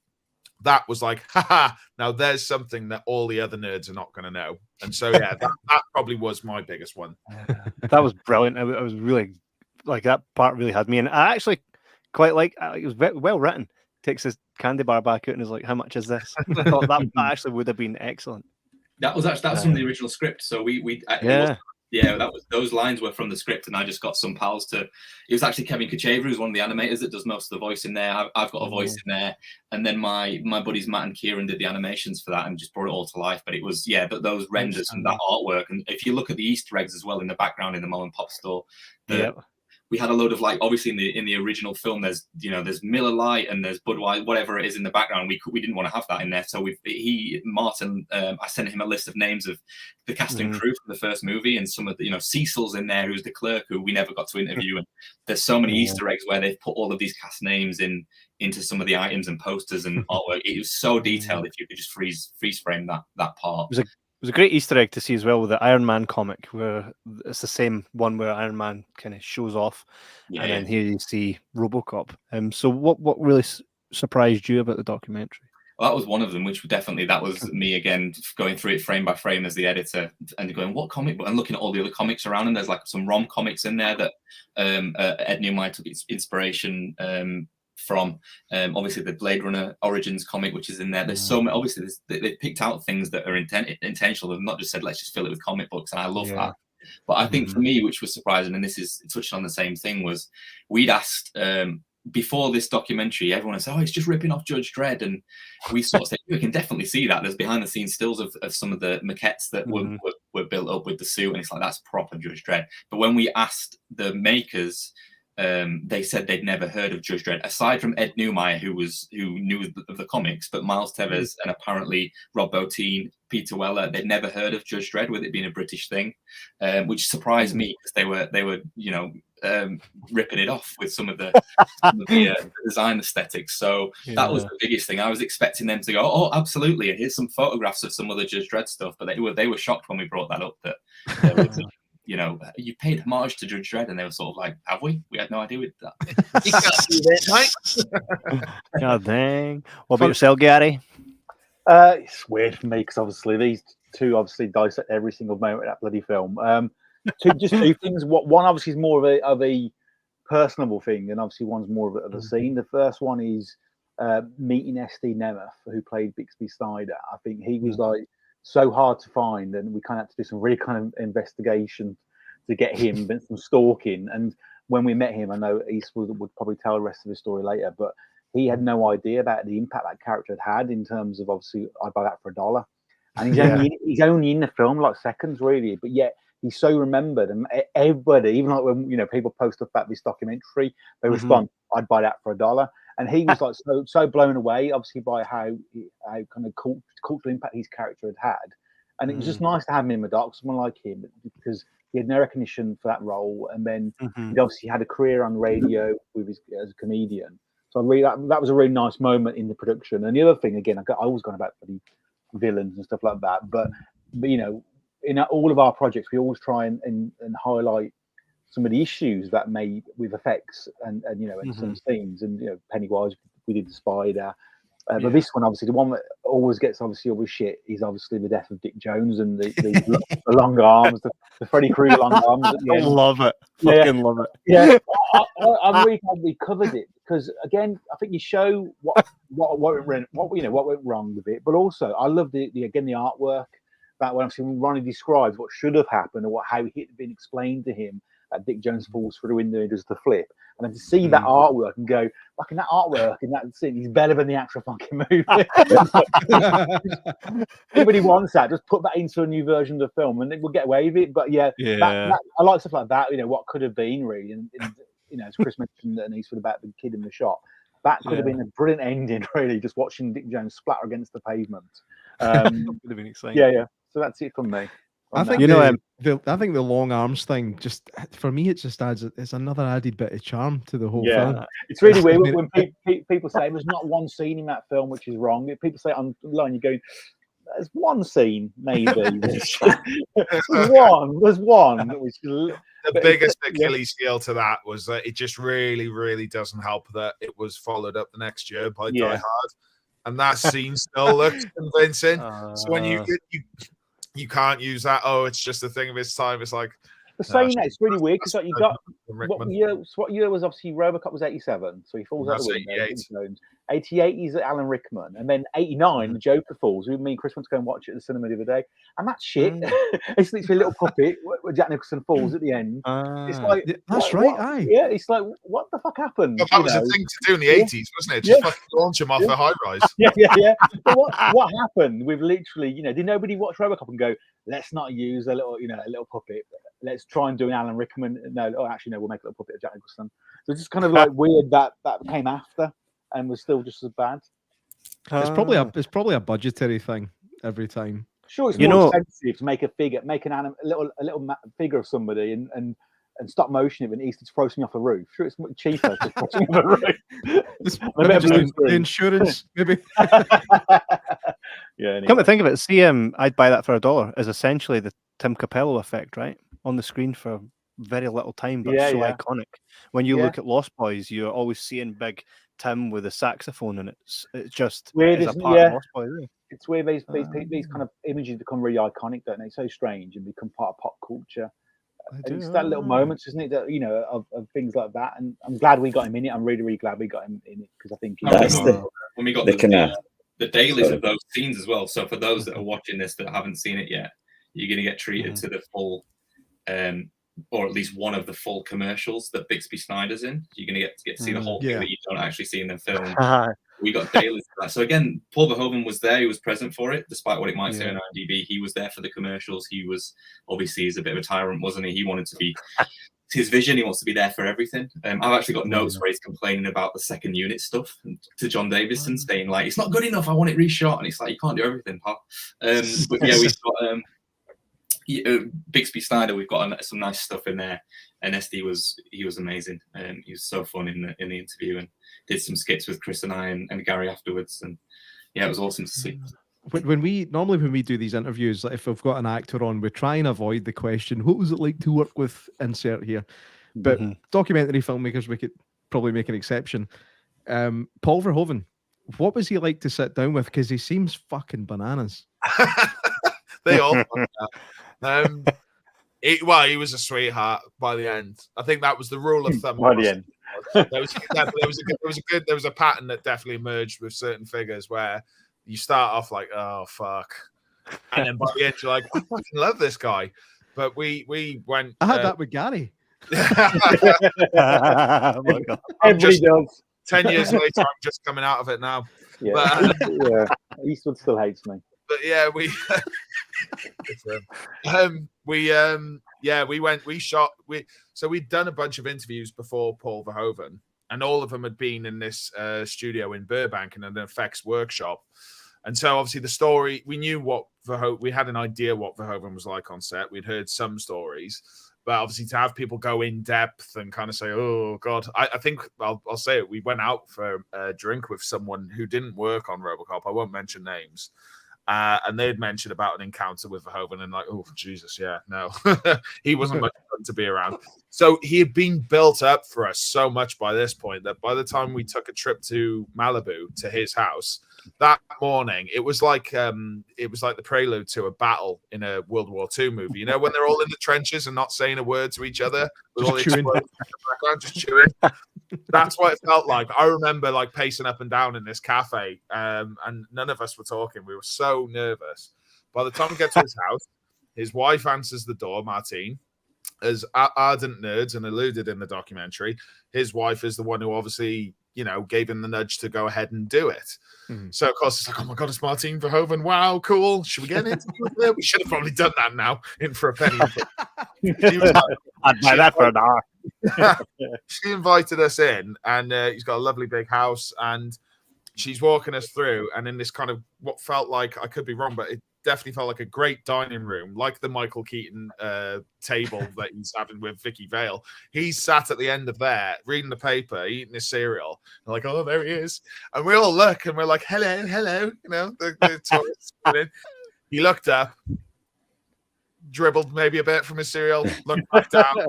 that was like, haha, now there's something that all the other nerds are not going to know. And so, that probably was my biggest one. That was brilliant. I was really, like, that part really had me. And I actually quite like, it was very well written. Takes his candy bar back out and is like, how much is this? I thought that actually would have been excellent. That was from the original script. So those lines were from the script, and I just got some pals to. It was actually Kevin Kacheva, who's one of the animators that does most of the voice in there. I've got a voice in there, and then my buddies Matt and Kieran did the animations for that and just brought it all to life. But it was those renders and that artwork, and if you look at the Easter eggs as well in the background in the mom and pop store, we had a load of, like, obviously in the original film there's Miller Lite and there's Budweiser, whatever it is in the background. We didn't want to have that in there, so Martin I sent him a list of names of the cast and crew from the first movie, and some of the Cecil's in there, who's the clerk who we never got to interview. And there's so many Easter eggs where they've put all of these cast names into some of the items and posters and artwork. It was so detailed. If you could just freeze frame that part. It was a great Easter egg to see as well with the Iron Man comic, where it's the same one where Iron Man kind of shows off, and then here you see RoboCop. So what really surprised you about the documentary? Well, that was one of them, which definitely, that was me again going through it frame by frame as the editor and going, what comic book? And looking at all the other comics around, and there's like some rom comics in there that Ed Newmeyer took inspiration from. Obviously the Blade Runner Origins comic, which is in there. There's so many, obviously they picked out things that are intentional. They've not just said, let's just fill it with comic books, and I love that. But I think for me, which was surprising, and this is touching on the same thing, was we'd asked before this documentary, everyone said, oh, it's just ripping off Judge Dredd. And we sort of said, we can definitely see that. There's behind the scenes stills of some of the maquettes that were built up with the suit. And it's like, that's proper Judge Dredd. But when we asked the makers, they said they'd never heard of Judge Dredd, aside from Ed Newmeyer, who knew of the comics, but Miles Teves and apparently Rob Bottin, Peter Weller, they'd never heard of Judge Dredd, with it being a British thing, which surprised me, because they were ripping it off with some of the design aesthetics. So that was the biggest thing. I was expecting them to go, oh, absolutely, and here's some photographs of some other Judge Dredd stuff, but they were shocked when we brought that up, that there was you paid homage to Judge Dredd, and they were sort of like, have we? We had no idea with that. You can't do that, mate. God dang. What about yourself, Gary? It's weird for me, because obviously these two dissect every single moment of that bloody film. Two things. One obviously is more of a personable thing, and obviously one's more of a scene. The first one is meeting SD Nemeth, who played Bixby Snyder. I think he was like so hard to find, and we kind of had to do some really kind of investigation to get him, and some stalking. And when we met him, I know Eastwood would probably tell the rest of the story later, but he had no idea about the impact that character had in terms of, obviously, I'd buy that for $1. And he's only in the film like seconds, really, but yet he's so remembered. And everybody, even like when people post up about this documentary, they respond, I'd buy that for $1. And he was like so blown away, obviously, by how kind of cultural impact his character had had. And it was just nice to have him in the doc, someone like him, because he had no recognition for that role. And then he obviously had a career on radio as a comedian. So that was a really nice moment in the production. And the other thing, again, I always gone about the villains and stuff like that. But in all of our projects, we always try and highlight some of the issues that made with effects and some scenes. And Pennywise, we did the spider. But this one, obviously, the one that always gets all the shit is obviously the death of Dick Jones and the long arms, the Freddy Krueger long arms. At the end. Love it. Fucking love it. Yeah, I'm really glad we covered it, because again, I think you show what went wrong with it, but also I love the artwork. That when Ronnie describes what should have happened, or how it had been explained to him, that Dick Jones falls through the window and does the flip, and then to see that artwork and go, fucking that artwork in that scene is better than the actual fucking movie. Anybody wants that, just put that into a new version of the film and we'll get away with it. But that, I like stuff like that, what could have been, really. And as Chris mentioned, and he's about the kid in the shop, that could have been a brilliant ending, really, just watching Dick Jones splatter against the pavement. Would have been exciting. Yeah. So that's it from me. I think I think the long arms thing, just for me, it just adds, it's another added bit of charm to the whole film. It's really weird when people say there's not one scene in that film which is wrong. If people say it online, you go, there's one scene, maybe. There's one. Which the biggest Achilles heel to that was that it just really, really doesn't help that it was followed up the next year by Die Hard, and that scene still looks convincing. So when you can't use that. Oh, it's just a thing of its time. It's like saying that it's really weird, because you got what year was obviously Robocop was 87, so he falls out the window. 88 is Alan Rickman, and then 89 the Joker falls. Me and Chris went to go and watch it at the cinema the other day, and that's shit. It's literally a little puppet where Jack Nicholson falls at the end. It's like that's right. Yeah, it's like, what the fuck happened? Well, that was a thing to do in the 80s, wasn't it? Just fucking launch him off a high rise. Yeah. But what happened with literally, did nobody watch Robocop and go, let's not use a little puppet. Let's try and do an Alan Rickman. No, we'll make a little puppet of Jack Nicholson. So it's just kind of like weird that came after and was still just as bad. It's probably a budgetary thing every time. Sure, it's more expensive to make a figure, make a little figure of somebody and stop motion it, and Eastwood's throw something off a roof. Sure, it's much cheaper to throw something off a roof. Maybe just the insurance, maybe. Yeah. Anyway. Come to think of it, see, I'd buy that for $1. Is essentially the Tim Capello effect, right? On the screen for very little time, but so iconic. When you look at Lost Boys, you're always seeing big Tim with a saxophone, and it's just weird, it's a part of Lost Boys. Really. It's weird. These kind of images become really iconic, don't they? It's so strange and become part of pop culture. And it's that little moments, isn't it? That of things like that. And I'm glad we got him in it. I'm really, really glad we got him in it because I think when we got the dailies of those scenes as well. So for those that are watching this that haven't seen it yet, you're going to get treated to the full, or at least one of the full commercials that Bixby Snyder's in. You're going to get to see the whole thing that you don't actually see in the film. We got dailies for that. So again, Paul Verhoeven was there. He was present for it, despite what it might say on IMDb. He was there for the commercials. He was obviously he's a bit of a tyrant, wasn't he? He wanted to be. It's his vision. He wants to be there for everything. I've actually got notes where he's complaining about the second unit stuff to John Davison, saying like, "It's not good enough. I want it reshot." And it's like, you can't do everything, pal. But yeah, we've got Bixby Snyder. We've got some nice stuff in there. And SD was amazing. He was so fun in the interview and did some skits with Chris and I and Gary afterwards. And yeah, it was awesome to see. When we do these interviews, like if we've got an actor on, we try and avoid the question, "What was it like to work with insert here?" But documentary filmmakers, we could probably make an exception. Paul Verhoeven, what was he like to sit down with? Because he seems fucking bananas. They all. He was a sweetheart by the end. I think that was the rule of thumb. By the end, there was a pattern that definitely emerged with certain figures where you start off like, oh fuck, and then by the end you're like, I fucking love this guy. But we went. I had that with Gary. Oh my God. Everybody does. 10 years later, I'm just coming out of it now. Yeah, Eastwood still hates me. But yeah, we we'd done a bunch of interviews before Paul Verhoeven, and all of them had been in this studio in Burbank in an effects workshop. And so obviously the story, we knew we had an idea what Verhoeven was like on set. We'd heard some stories, but obviously to have people go in depth and kind of say, oh God, I think I'll say it. We went out for a drink with someone who didn't work on Robocop. I won't mention names. And they'd mentioned about an encounter with Verhoeven and like, oh Jesus, yeah, no, he wasn't much fun to be around. So he had been built up for us so much by this point that by the time we took a trip to Malibu to his house that morning, it was like the prelude to a battle in a World War II movie. You know, when they're all in the trenches and not saying a word to each other, with all the explosions in the background, just chewing. That's what it felt like. I remember like pacing up and down in this cafe, and none of us were talking. We were so nervous. By the time we get to his house, his wife answers the door, Martine. As ardent nerds and alluded in the documentary, his wife is the one who obviously, gave him the nudge to go ahead and do it. Mm-hmm. So, of course, it's like, oh my God, it's Martine Verhoeven. Wow, cool. Should we get into it? We should have probably done that now, in for a penny. She was like, I'd buy that for an hour. She invited us in, and he's got a lovely big house, and she's walking us through, and in this kind of what felt like, I could be wrong, but it definitely felt like a great dining room, like the Michael Keaton table that he's having with Vicky Vale. He's sat at the end of there, reading the paper, eating his cereal. We're like, oh, there he is. And we all look, and we're like, hello. The tourists. He looked up, dribbled maybe a bit from his cereal, looked back down.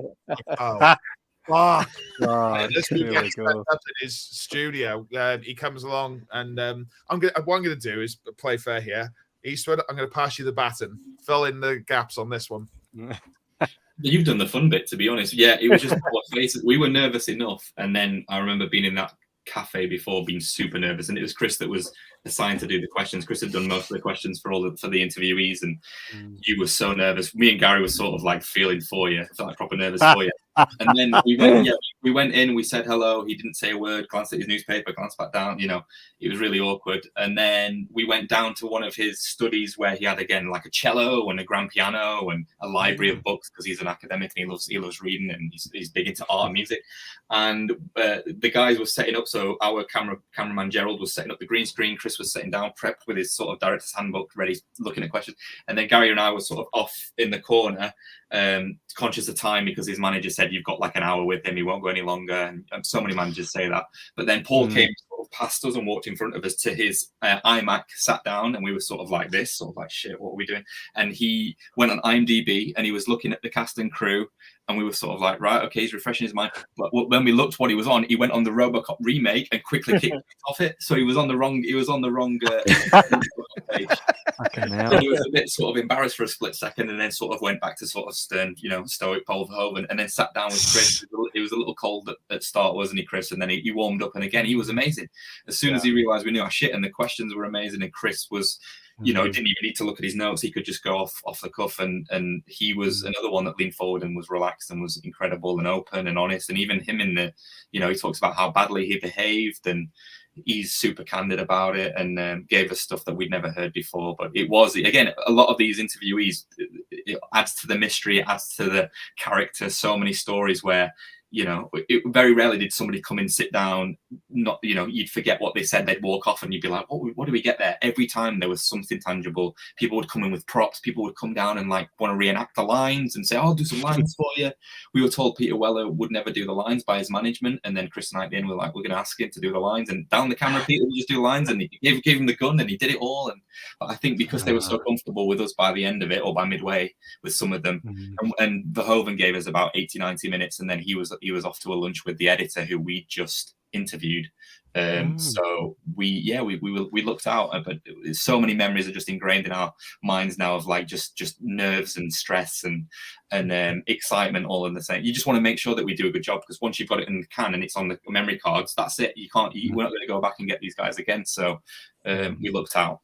This weekend up in his studio. He comes along, and what I'm going to do is play fair here. Eastwood, I'm going to pass you the baton. Fill in the gaps on this one. You've done the fun bit, to be honest. Yeah, it was just what faces. We were nervous enough, and then I remember being in that cafe before, being super nervous, and it was Chris that was assigned to do the questions. Chris had done most of the questions for the interviewees, and you were so nervous. Me and Gary were sort of like feeling for you, felt like proper nervous for you. And then we went in, we said hello. He didn't say a word, glanced at his newspaper, glanced back down. It was really awkward. And then we went down to one of his studies where he had, again, like a cello and a grand piano and a library of books, because he's an academic and he loves reading, and he's big into art and music. And the guys were setting up. So our cameraman Gerald was setting up the green screen. Chris was sitting down, prepped with his sort of director's handbook, ready, looking at questions. And then Gary and I were sort of off in the corner, conscious of time, because his manager said, you've got like an hour with him, he won't go any longer. And so many managers say that. But then Paul came of past us and walked in front of us to his iMac, sat down, and we were sort of like this, sort of like, shit, what are we doing? And he went on IMDb and he was looking at the cast and crew, and we were sort of like, right, okay, he's refreshing his mind. But when we looked what he was on, he went on the Robocop remake and quickly kicked off it. So he was on the wrong page. And he was a bit sort of embarrassed for a split second, and then sort of went back to sort of stern, stoic Paul Verhoeven, and then sat down with Chris. He was a little cold at start, wasn't he, Chris? And then he warmed up, and again, he was amazing. As soon as he realised we knew our shit, and the questions were amazing, and Chris was, he didn't even need to look at his notes. He could just go off the cuff, and he was another one that leaned forward and was relaxed and was incredible and open and honest. And even him in the, he talks about how badly he behaved, and he's super candid about it, and gave us stuff that we'd never heard before. But it was, again, a lot of these interviewees, it adds to the mystery, it adds to the character. So many stories where, very rarely did somebody come in, sit down, not, you'd forget what they said, they'd walk off, and you'd be like, what do we get there? Every time there was something tangible. People would come in with props, people would come down and like want to reenact the lines and say, I'll do some lines for you. We were told Peter Weller would never do the lines by his management, and then Chris and I at the end were like, we're going to ask him to do the lines, and down the camera Peter would just do lines, and he gave him the gun, and he did it all. And I think because they were so comfortable with us by the end of it, or by midway with some of them, and Verhoeven gave us about 80-90 minutes, and then he was off to a lunch with the editor who we just interviewed. So we looked out, but so many memories are just ingrained in our minds now of like just nerves and stress and excitement all in the same. You just want to make sure that we do a good job, because once you've got it in the can and it's on the memory cards, that's it. We're not going to go back and get these guys again. So we looked out.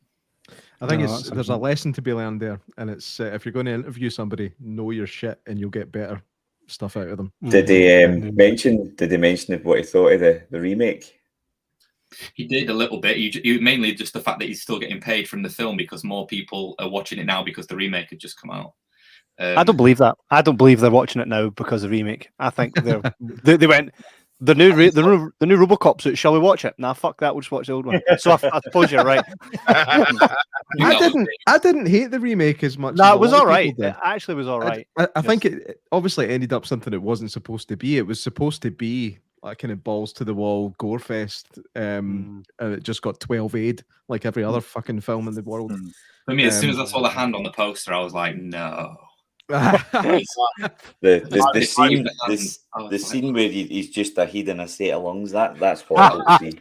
I think there's a lesson to be learned there, and it's if you're going to interview somebody, know your shit, and you'll get better stuff out of them. Did they mention what he thought of the remake? He did a little bit. He mainly just the fact that he's still getting paid from the film, because more people are watching it now because the remake had just come out. I don't believe that. I don't believe they're watching it now because of the remake. I think they went, the new Robocop suit, shall we watch it? Nah, fuck that, we'll just watch the old one. So I suppose you're right. I didn't hate the remake as much. No, it was all right. It actually was all right. I think it obviously ended up something it wasn't supposed to be. It was supposed to be like kind of balls to the wall gore fest, and it just got 12'd like every other fucking film in the world. For me, as soon as I saw the hand on the poster, I was like, no. The scene where he's just a head in a set of lungs, that's horrible to see.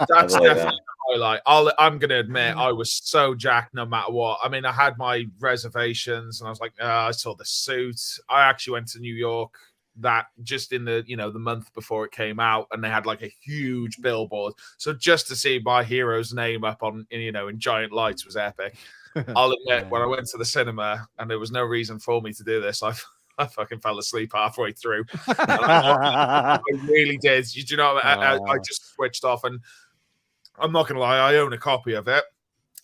That's definitely a highlight. I'm going to admit, I was so jacked no matter what. I mean, I had my reservations, and I was like, I saw the suit. I actually went to New York that just in the the month before it came out, and they had like a huge billboard. So just to see my hero's name up on in giant lights was epic. I'll admit, when I went to the cinema and there was no reason for me to do this, I fucking fell asleep halfway through. I really did. You know, I just switched off, and I'm not gonna lie, I own a copy of it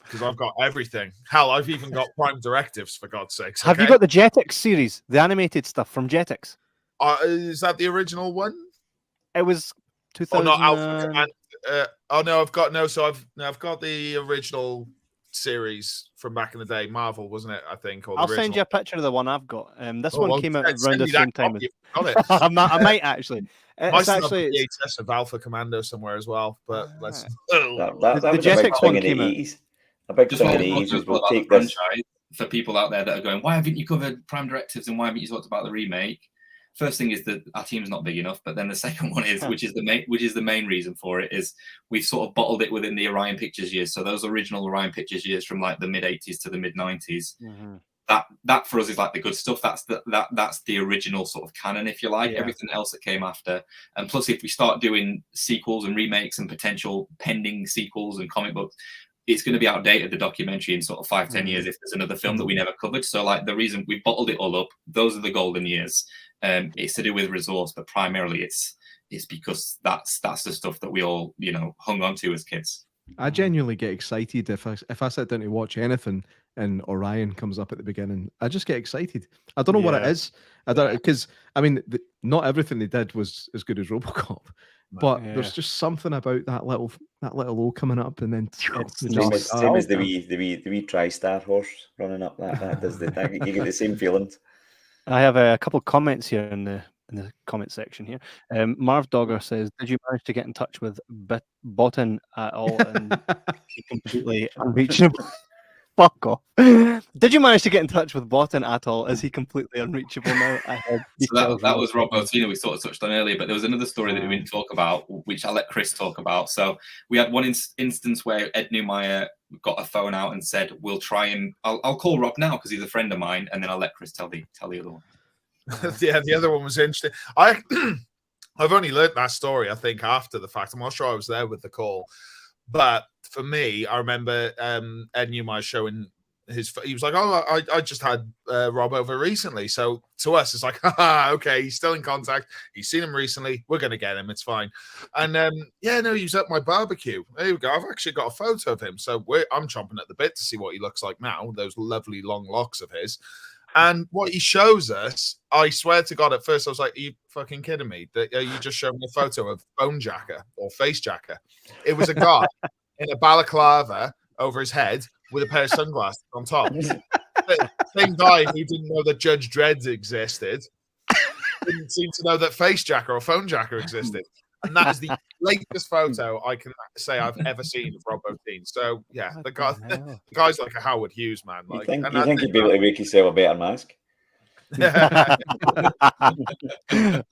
because I've got everything. Hell, I've even got Prime Directives, for God's sakes. Have you got the Jetix series, the animated stuff from Jetix? Is that the original one? It was 2000. Oh, not Alpha Command. No, I've got I've got the original series from back in the day. Marvel, wasn't it? I think. Or I'll send you a picture of the one I've got. This one came out around the same time. Got it. I might actually. It's actually a VHS of Alpha Commando somewhere as well. But let's. The Jetix one came out. A big thing in the 80s will take this. For people out there that are going, why haven't you covered Prime Directives and why haven't you talked about the remake? First thing is that our team's not big enough, but then the second one is, which is the main reason for it, is we've sort of bottled it within the Orion Pictures years. So those original Orion Pictures years from like the mid 80s to the mid 90s, that for us is like the good stuff. That's the original sort of canon, if you like. Yeah. Everything else that came after, and plus if we start doing sequels and remakes and potential pending sequels and comic books, it's going to be outdated, the documentary, in sort of 5-10 years if there's another film that we never covered. So like the reason we bottled it all up, those are the golden years. It's to do with resource, but primarily it's because that's the stuff that we all hung on to as kids. I genuinely get excited if I sit down to watch anything and Orion comes up at the beginning. I just get excited. I don't know what it is. I don't, because I mean, not everything they did was as good as RoboCop, but there's just something about that little O coming up, and then same as the wee TriStar horse running up. That does that. You get the same feelings. I have a couple of comments here in the in the comment section here. Marv Dogger says, "Did you manage to get in touch with Botan at all?" And he completely unreachable. Fuck off. Did you manage to get in touch with Botan at all? Is he completely unreachable now? So that was Rob Botino we sort of touched on earlier, but there was another story that we didn't talk about, which I'll let Chris talk about. So we had one instance where Ed Neumeyer got a phone out and said, "We'll try and I'll call Rob now because he's a friend of mine," and then I'll let Chris tell the other one. Yeah, the other one was interesting. I've only learned that story, I think, after the fact. I'm not sure I was there with the call. But for me, I remember Ed Neumeyer showing he was like, "Oh, I just had Rob over recently." So to us, it's like, okay, he's still in contact. He's seen him recently. We're going to get him. It's fine. And he was at my barbecue. There you go. I've actually got a photo of him. So I'm chomping at the bit to see what he looks like now, those lovely long locks of his. And what he shows us, I swear to God, at first I was like, "Are you fucking kidding me? Are you just showing me a photo of Bone Jacker or Face Jacker?" It was a guy in a balaclava over his head with a pair of sunglasses on top. The same guy who didn't know that Judge Dredd existed didn't seem to know that Face Jacker or Phone Jacker existed. And that is the latest photo I can say I've ever seen of Rob Bottin. So yeah, the guy's like a Howard Hughes, man. Like, you think he'd be able to make himself a better mask?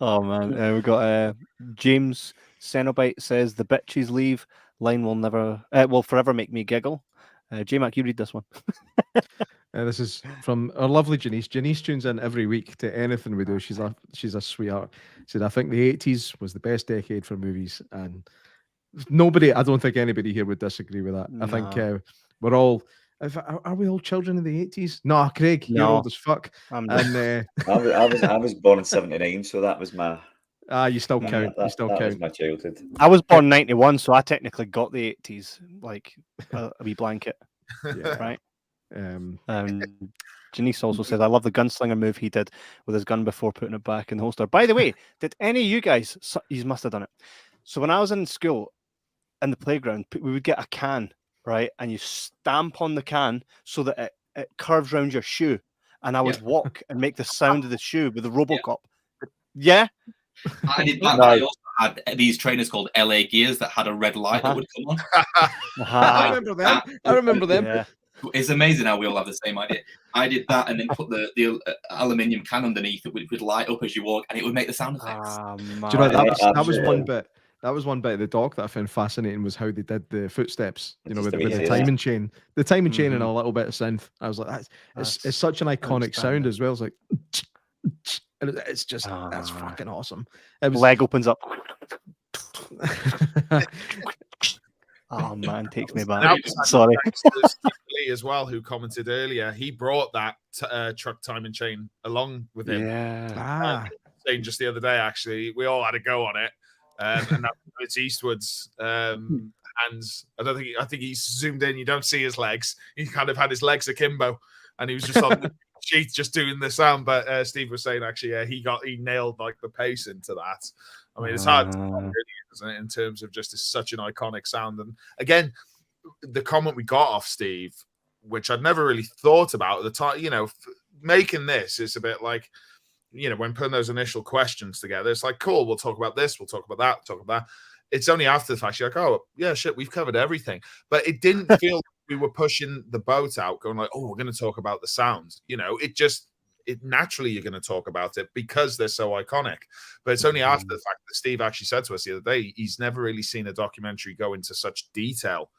Oh man, we got James Cenobite says, "The bitches leave line will never will forever make me giggle." J-Mac, you read this one. This is from our lovely Janice. Janice tunes in every week to anything we do. She's a sweetheart. Said, "I think the 80s was the best decade for movies," and I don't think anybody here would disagree with that. No. I think we're all. Are we all children of the 80s? No, Craig, you're old as fuck. I was born in 79, so that was my. You still count. That was my childhood. I was born 91, so I technically got the 80s, like a wee blanket. Yeah. Right. Janice also says, "I love the gunslinger move he did with his gun before putting it back in the holster." By the way, did any of you guys? You must have done it. So when I was in school, in the playground, we would get a can, right, and you stamp on the can so that it curves around your shoe, and I would walk and make the sound of the shoe with the Robocop. Yeah. I did that. I also had these trainers called LA Gears that had a red light that would come on. I remember them. Yeah. It's amazing how we all have the same idea. I did that and then put the aluminium can underneath it, which would light up as you walk, and it would make the sound effects. Do you know that was one bit? That was one bit of the doc that I found fascinating, was how they did the footsteps, with the timing chain. The timing chain and a little bit of synth. I was like, it's such an iconic sound as well. It's like, and it's just, that's fucking awesome. Leg opens up. Oh man, takes me back. Sorry. Lee as well, who commented earlier, he brought that truck timing chain along with him. Yeah. Saying just the other day, actually, we all had a go on it. And it's Eastwood's hands. I think he's zoomed in. You don't see his legs. He kind of had his legs akimbo, and he was just on the sheet, just doing the sound. But Steve was saying, actually, he nailed like the pace into that. I mean, it's hard to really, isn't it, in terms of just such an iconic sound. And again, the comment we got off Steve, which I'd never really thought about at the time, making this is a bit like, when putting those initial questions together, it's like, cool, we'll talk about this, we'll talk about that, talk about that. It's only after the fact you're like, oh, yeah, shit, we've covered everything. But it didn't feel like we were pushing the boat out, going like, oh, we're going to talk about the sounds. It naturally you're going to talk about it because they're so iconic. But it's only after the fact that Steve actually said to us the other day, he's never really seen a documentary go into such detail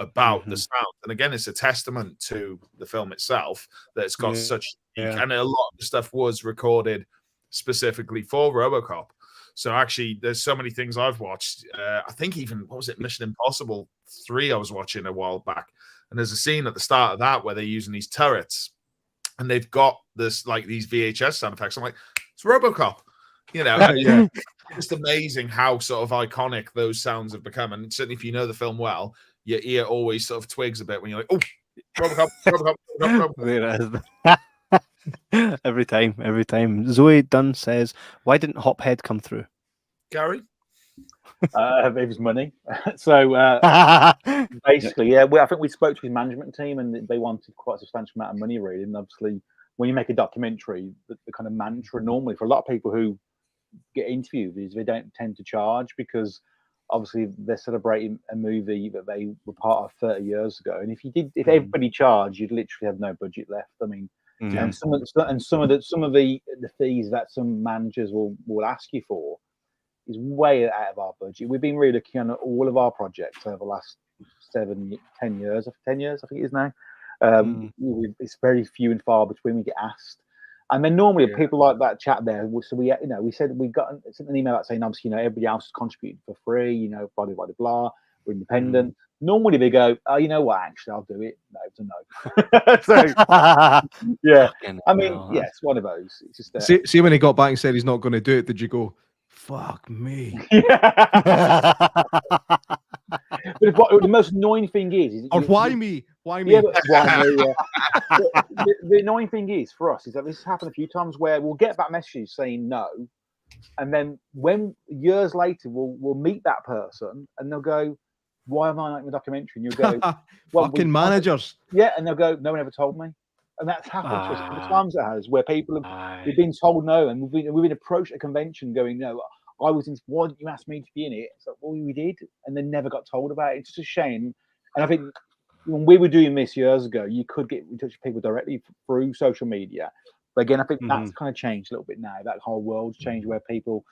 about the sound. And again, it's a testament to the film itself that it's got such, and a lot of the stuff was recorded specifically for Robocop. So actually, there's so many things I've watched. I think even, what was it, Mission Impossible 3 I was watching a while back. And there's a scene at the start of that where they're using these turrets and they've got this, like these VHS sound effects. I'm like, it's Robocop. It's just amazing how sort of iconic those sounds have become. And certainly if you know the film well, your ear always sort of twigs a bit when you're like, oh, Robocop, Robocop. Every time. Zoe Dunn says, "Why didn't Hophead come through?" Gary? It was money. So basically, I think we spoke to his management team and they wanted quite a substantial amount of money, really. And obviously, when you make a documentary, the kind of mantra normally for a lot of people who get interviewed is they don't tend to charge, because obviously they're celebrating a movie that they were part of 30 years ago. And if everybody charged, you'd literally have no budget left. I mean, and some of the fees that some managers will ask you for is way out of our budget. We've been really looking at all of our projects over the last 10 years, I think it is now. It's very few and far between we get asked. And then normally people like that chat there. So we said we sent an email out saying, obviously, everybody else is contributing for free, blah, blah, blah, blah. We're independent. Normally they go, oh, you know what, actually, I'll do it. No, it's a no. So, yeah. I mean, it's one of those. It's just see when he got back and said he's not going to do it, did you go, fuck me? But the most annoying thing is or why me? Why me? Yeah, but why me? The annoying thing is for us is that this has happened a few times where we'll get back messages saying no, and then when years later we'll meet that person and they'll go, why am I not in the documentary? And you'll go, well, fucking managers. Yeah, and they'll go, no one ever told me. And that's happened to us a couple of times. It has, where people we've been told no, and we've been approached at a convention going, no, I was in. Why didn't you ask me to be in it? It's like, well, we did, and then never got told about it. It's just a shame. And I think when we were doing this years ago, you could get in touch with people directly through social media. But again, I think that's kind of changed a little bit now. That whole world's changed, where people,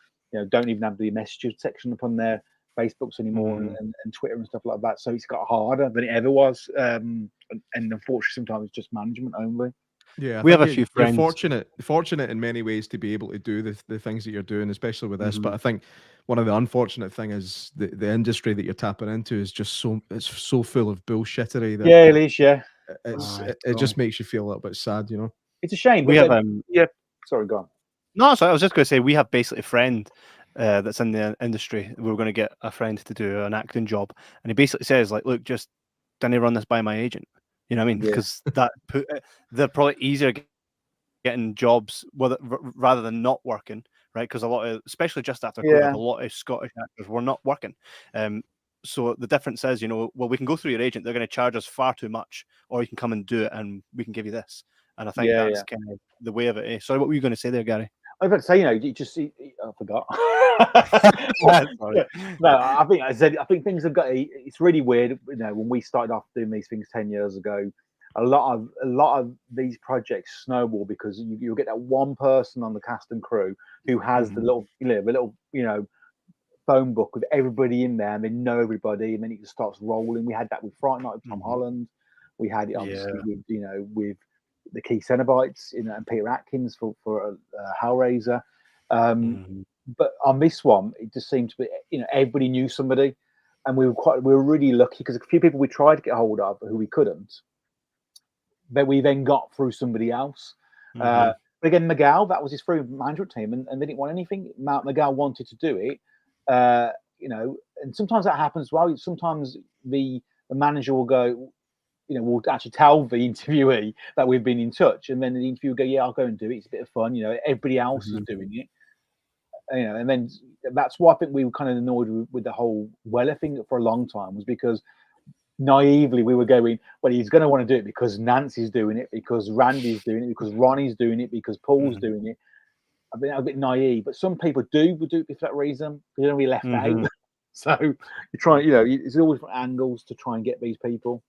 don't even have the messages section up on their Facebooks anymore and Twitter and stuff like that. So it's got harder than it ever was. And unfortunately, sometimes it's just management only. Yeah, we have a few friends. You're fortunate in many ways to be able to do the things that you're doing, especially with this. But I think one of the unfortunate thing is the industry that you're tapping into is just so full of bullshittery. That it is. Yeah, it just makes you feel a little bit sad, It's a shame. We have Sorry, go on. No, so I was just going to say we have basically a friend that's in the industry. We were going to get a friend to do an acting job, and he basically says, like, look, just don't run this by my agent. You know what I mean? Because they're probably easier getting jobs rather than not working, right? Because a lot of, especially just after COVID, a lot of Scottish actors were not working. So the difference is, well, we can go through your agent. They're going to charge us far too much, or you can come and do it, and we can give you this. And I think that's kind of the way of it. Eh? Sorry, what were you going to say there, Gary? I was about to say, I forgot. No, I think things have got. It's really weird. When we started off doing these things 10 years ago, a lot of these projects snowball because you'll get that one person on the cast and crew who has the little phone book with everybody in there, and they know everybody, and then it just starts rolling. We had that with Fright Night with Tom Holland. We had it obviously with the Keith Cenobites, and Peter Atkins for Hellraiser. But on this one, it just seemed to be, everybody knew somebody, and we were really lucky because a few people we tried to get hold of who we couldn't, but we then got through somebody else. But again, Miguel, that was his free management team, and they didn't want anything. Miguel wanted to do it, and sometimes that happens as well. Sometimes the manager will go, we'll actually tell the interviewee that we've been in touch, and then the interviewer will go, yeah, I'll go and do it. It's a bit of fun. Everybody else is doing it. And then that's why I think we were kind of annoyed with the whole Weller thing for a long time, was because naively we were going, well, he's going to want to do it because Nancy's doing it, because Randy's doing it, because Ronnie's doing it, because Paul's doing it. I've been a bit naive, but some people would do it for that reason. They don't be left out. So you try, it's always different angles to try and get these people.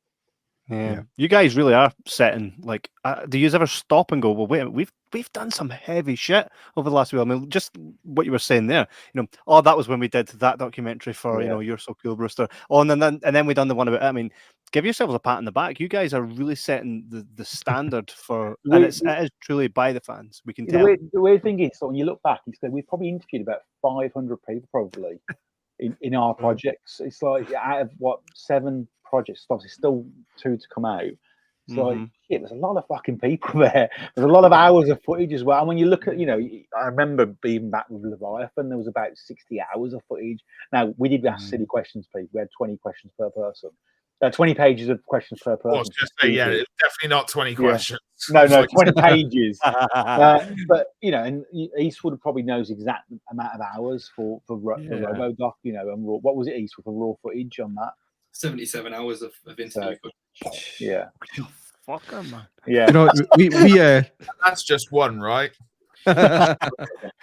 Yeah, you guys really are setting, like, do you ever stop and go, well, wait, we've done some heavy shit over the last week? I mean, just what you were saying there, that was when we did that documentary for, You're So Cool, Brewster. Oh, and then we done the one about, I mean, give yourselves a pat on the back. You guys are really setting the standard for, and it is truly by the fans. We can tell. The weird thing is, so when you look back, we've probably interviewed about 500 people probably in our projects. It's like out of 7 projects, obviously still 2 to come out. So there's a lot of fucking people there. There's a lot of hours of footage as well. And when you look at, I remember being back with Leviathan, there was about 60 hours of footage. Now, we did ask silly questions, people. We had 20 questions per person. 20 pages of questions per person. I was just saying, it's definitely not 20 questions. No, 20 pages. But, and Eastwood probably knows exact amount of hours for Robodoc, and raw. What was it, Eastwood, for raw footage on that? 77 hours of interview footage. Yeah. Fucker, man. Yeah. we that's just one, right?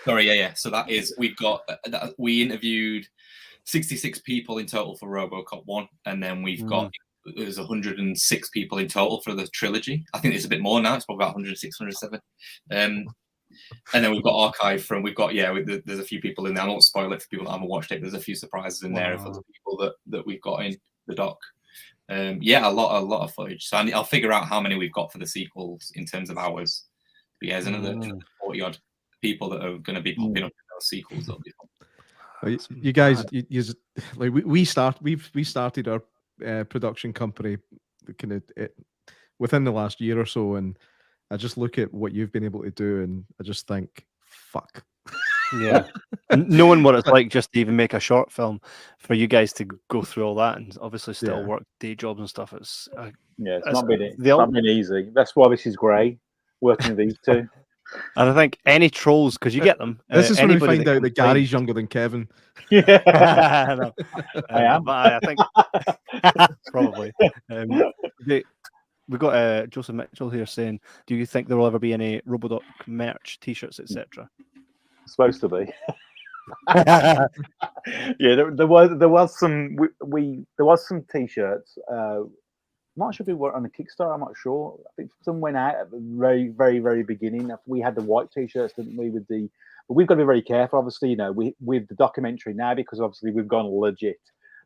Sorry, yeah. So that is, we interviewed 66 people in total for Robocop 1, and then there's 106 people in total for the trilogy. I think it's a bit more now. It's probably about 106, 107. And then we've got archive there's a few people in there. I won't spoil it for people that haven't watched it. There's a few surprises in there for the people that we've got in the doc. A lot of footage. So I'll figure out how many we've got for the sequels in terms of hours. But yeah, there's another 40 odd people that are going to be popping up in those sequels. That'll be fun. You guys, we started our production company kind of within the last year or so, and I just look at what you've been able to do, and I just think, fuck. Yeah, knowing what it's like just to even make a short film, for you guys to go through all that and obviously still work day jobs and stuff. It's not been easy. That's why this is great, working with these two. And I think any trolls, because you get them. This is when we find out that Gary's younger than Kevin. Yeah, I am. But I think probably. We've got Joseph Mitchell here saying, "Do you think there will ever be any Robodoc merch, T-shirts, etc.?" Supposed to be. Yeah, there was some. There was some T-shirts. I'm not sure if we were on a Kickstarter. I'm not sure. I think some went out at the very, very, very beginning. We had the white T-shirts, didn't we? But we've got to be very careful. Obviously, with the documentary now, because obviously we've gone legit.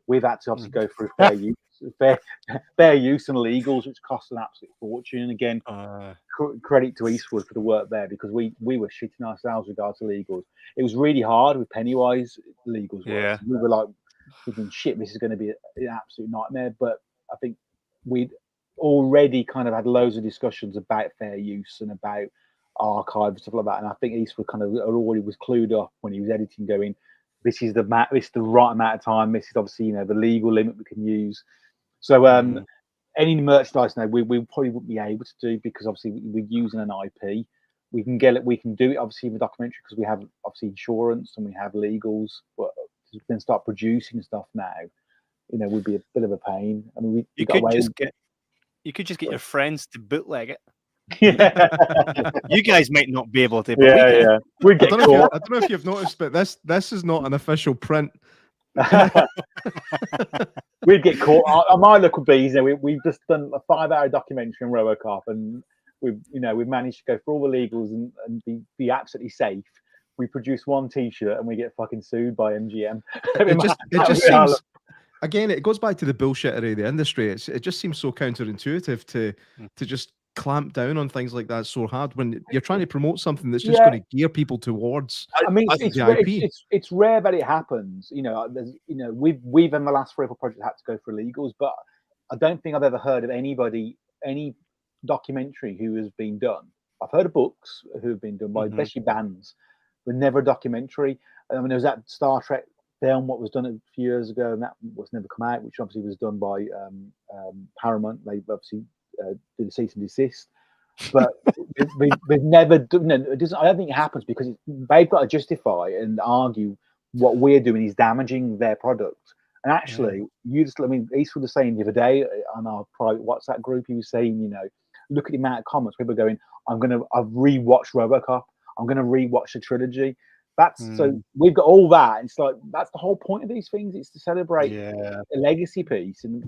We've had to obviously go through fair use and legals, which cost an absolute fortune. And again, credit to Eastwood for the work there, because we were shitting ourselves with regards to legals. It was really hard with Pennywise legals. Yeah, we were like, thinking, shit, this is going to be an absolute nightmare. But I think we'd already kind of had loads of discussions about fair use and about archive and stuff like that. And I think Eastwood kind of already was clued up when he was editing, going, this is the right amount of time. This is obviously, the legal limit we can use. So any merchandise now we probably wouldn't be able to do, because obviously we're using an IP. We can do it obviously in the documentary, because we have obviously insurance and we have legals. But to then start producing stuff now, would be a bit of a pain. I mean, you could just get your friends to bootleg it. Yeah. You guys might not be able to. But yeah. We'd get caught. I don't know if you've noticed, but this is not an official print. We'd get caught. My look would be, we've just done a 5-hour documentary on Robocop, and we've managed to go through all the legals and be absolutely safe. We produce one T-shirt and we get fucking sued by MGM. It just seems, again, it goes back to the bullshittery of the industry. It just seems so counterintuitive to just clamp down on things like that so hard when you're trying to promote something that's just going to gear people towards. I mean, it's rare that it happens. We've in the last 3 or 4 projects had to go for illegals, but I don't think I've ever heard of any documentary who has been done. I've heard of books who have been done by especially bands, but never a documentary. I mean, there was that Star Trek film what was done a few years ago, and that was never come out, which obviously was done by Paramount. They obviously did a cease and desist, but they've never done it. I don't think it happens because they've got to justify and argue what we're doing is damaging their product. And actually, Eastwood was saying the other day on our private WhatsApp group, he was saying, look at the amount of comments people are going, I've rewatched Robocop, I'm going to rewatch the trilogy. So we've got all that. It's like, that's the whole point of these things. It's to celebrate a legacy piece and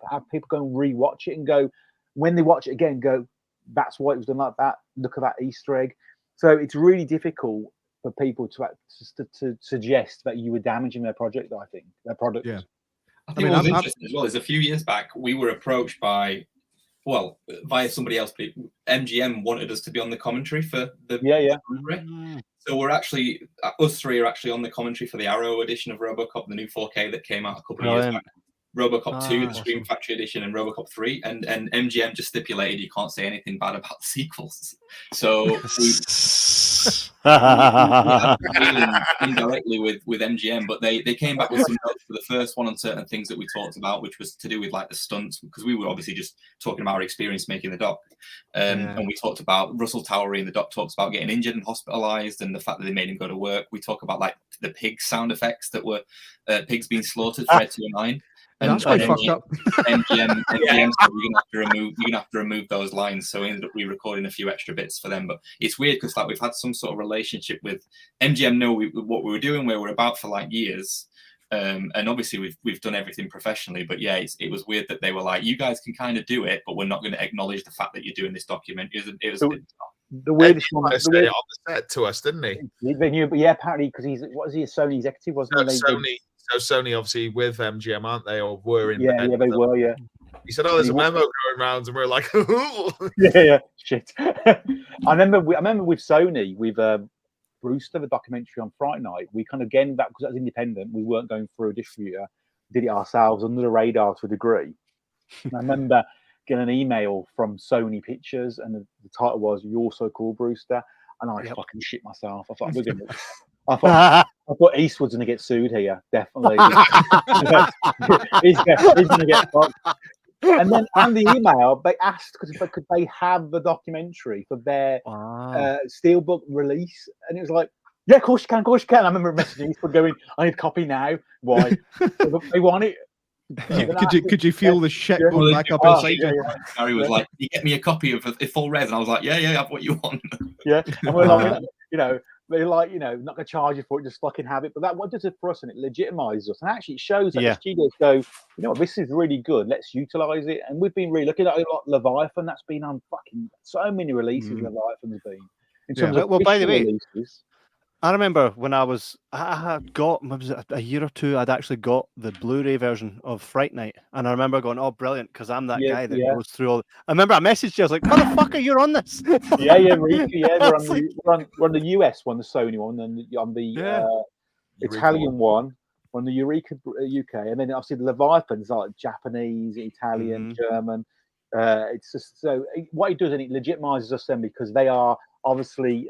have people go and rewatch it and go, when they watch it again, go, that's why it was done like that. Look at that Easter egg. So it's really difficult for people to suggest that you were damaging their project. I think their product. Yeah, I think what was interesting as well is a few years back we were approached by, via somebody else. MGM wanted us to be on the commentary for the Blu-ray. So we're actually, us three are actually on the commentary for the Arrow edition of Robocop, the new 4K that came out a couple of years back. Robocop 2, the Stream Factory edition, and Robocop 3, and MGM just stipulated you can't say anything bad about the sequels. So we indirectly with MGM, but they came back with some notes for the first one on certain things that we talked about, which was to do with like the stunts, because we were obviously just talking about our experience making the doc. And we talked about Russell Towery in the doc talks about getting injured and hospitalized, and the fact that they made him go to work. We talk about like the pig sound effects that were pigs being slaughtered for Ed 209. And that's quite fucked up. MGM said you're gonna have to remove those lines. So we ended up re-recording a few extra bits for them. But it's weird because like we've had some sort of relationship with MGM. Know what we were doing, where we're about for like years. And obviously we've done everything professionally. But yeah, it was weird that they were like, you guys can kind of do it, but we're not going to acknowledge the fact that you're doing this documentary. It was the weirdest one. He said it on the set to us, didn't he? They knew, but yeah, apparently because he's a Sony executive, wasn't he? Sony obviously with MGM, aren't they, or were in? Yeah, they were. Yeah. He said, "Oh, there's a memo going around," and we're like, "Yeah, shit." I remember with Sony, with Brewster, the documentary on Friday night. We kind of again that because that was independent. We weren't going through a distributor. We did it ourselves under the radar to a degree. And I remember getting an email from Sony Pictures, and the title was "You're So Cool, Brewster," and I fucking shit myself. I thought we're gonna. I thought Eastwood's going to get sued here, definitely. he's going to get fucked. And then on the email, they asked could they have the documentary for their Steelbook release, and it was like, yeah, of course you can. I remember messaging Eastwood going, I need a copy now. Why? They want it. Could you feel the shit going back up inside you? Harry was like, "You get me a copy of a full res," and I was like, "Yeah, have what you want." Yeah, and we're like, they're like, not going to charge you for it, just fucking have it. But that what does it for us, and it legitimizes us, and actually it shows that the studios go, you know what, this is really good. Let's utilize it, and we've been really looking at it like Leviathan. That's been on fucking so many releases. Leviathan's been in terms of by the way. Releases. I remember when I had got, was it a year or two, I'd actually got the Blu-ray version of Fright Night. And I remember going, oh, brilliant, because I'm that guy that goes through all. I remember I messaged you, I was like, motherfucker, you're on this. We're on the US one, the Sony one, and on the Italian one, on the Eureka UK. And then obviously the Leviathan's like Japanese, Italian, German. It's just so what it does, and it legitimizes us then because they are obviously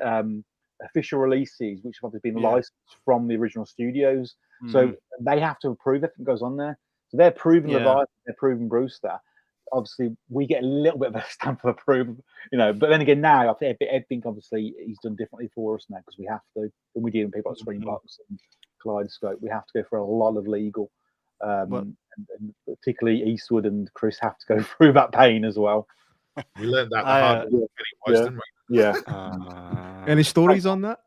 official releases which have obviously been licensed from the original studios, so they have to approve everything goes on there. So they're proving Leviathan, they're proving Brewster. Obviously, we get a little bit of a stamp of approval, But then again, now I think everything obviously he's done differently for us now because we have to. When we deal with people like Screenbox and Kaleidoscope, we have to go for a lot of legal, and particularly Eastwood and Chris have to go through that pain as well. We learned that the hard way, didn't we? Yeah. Any stories on that?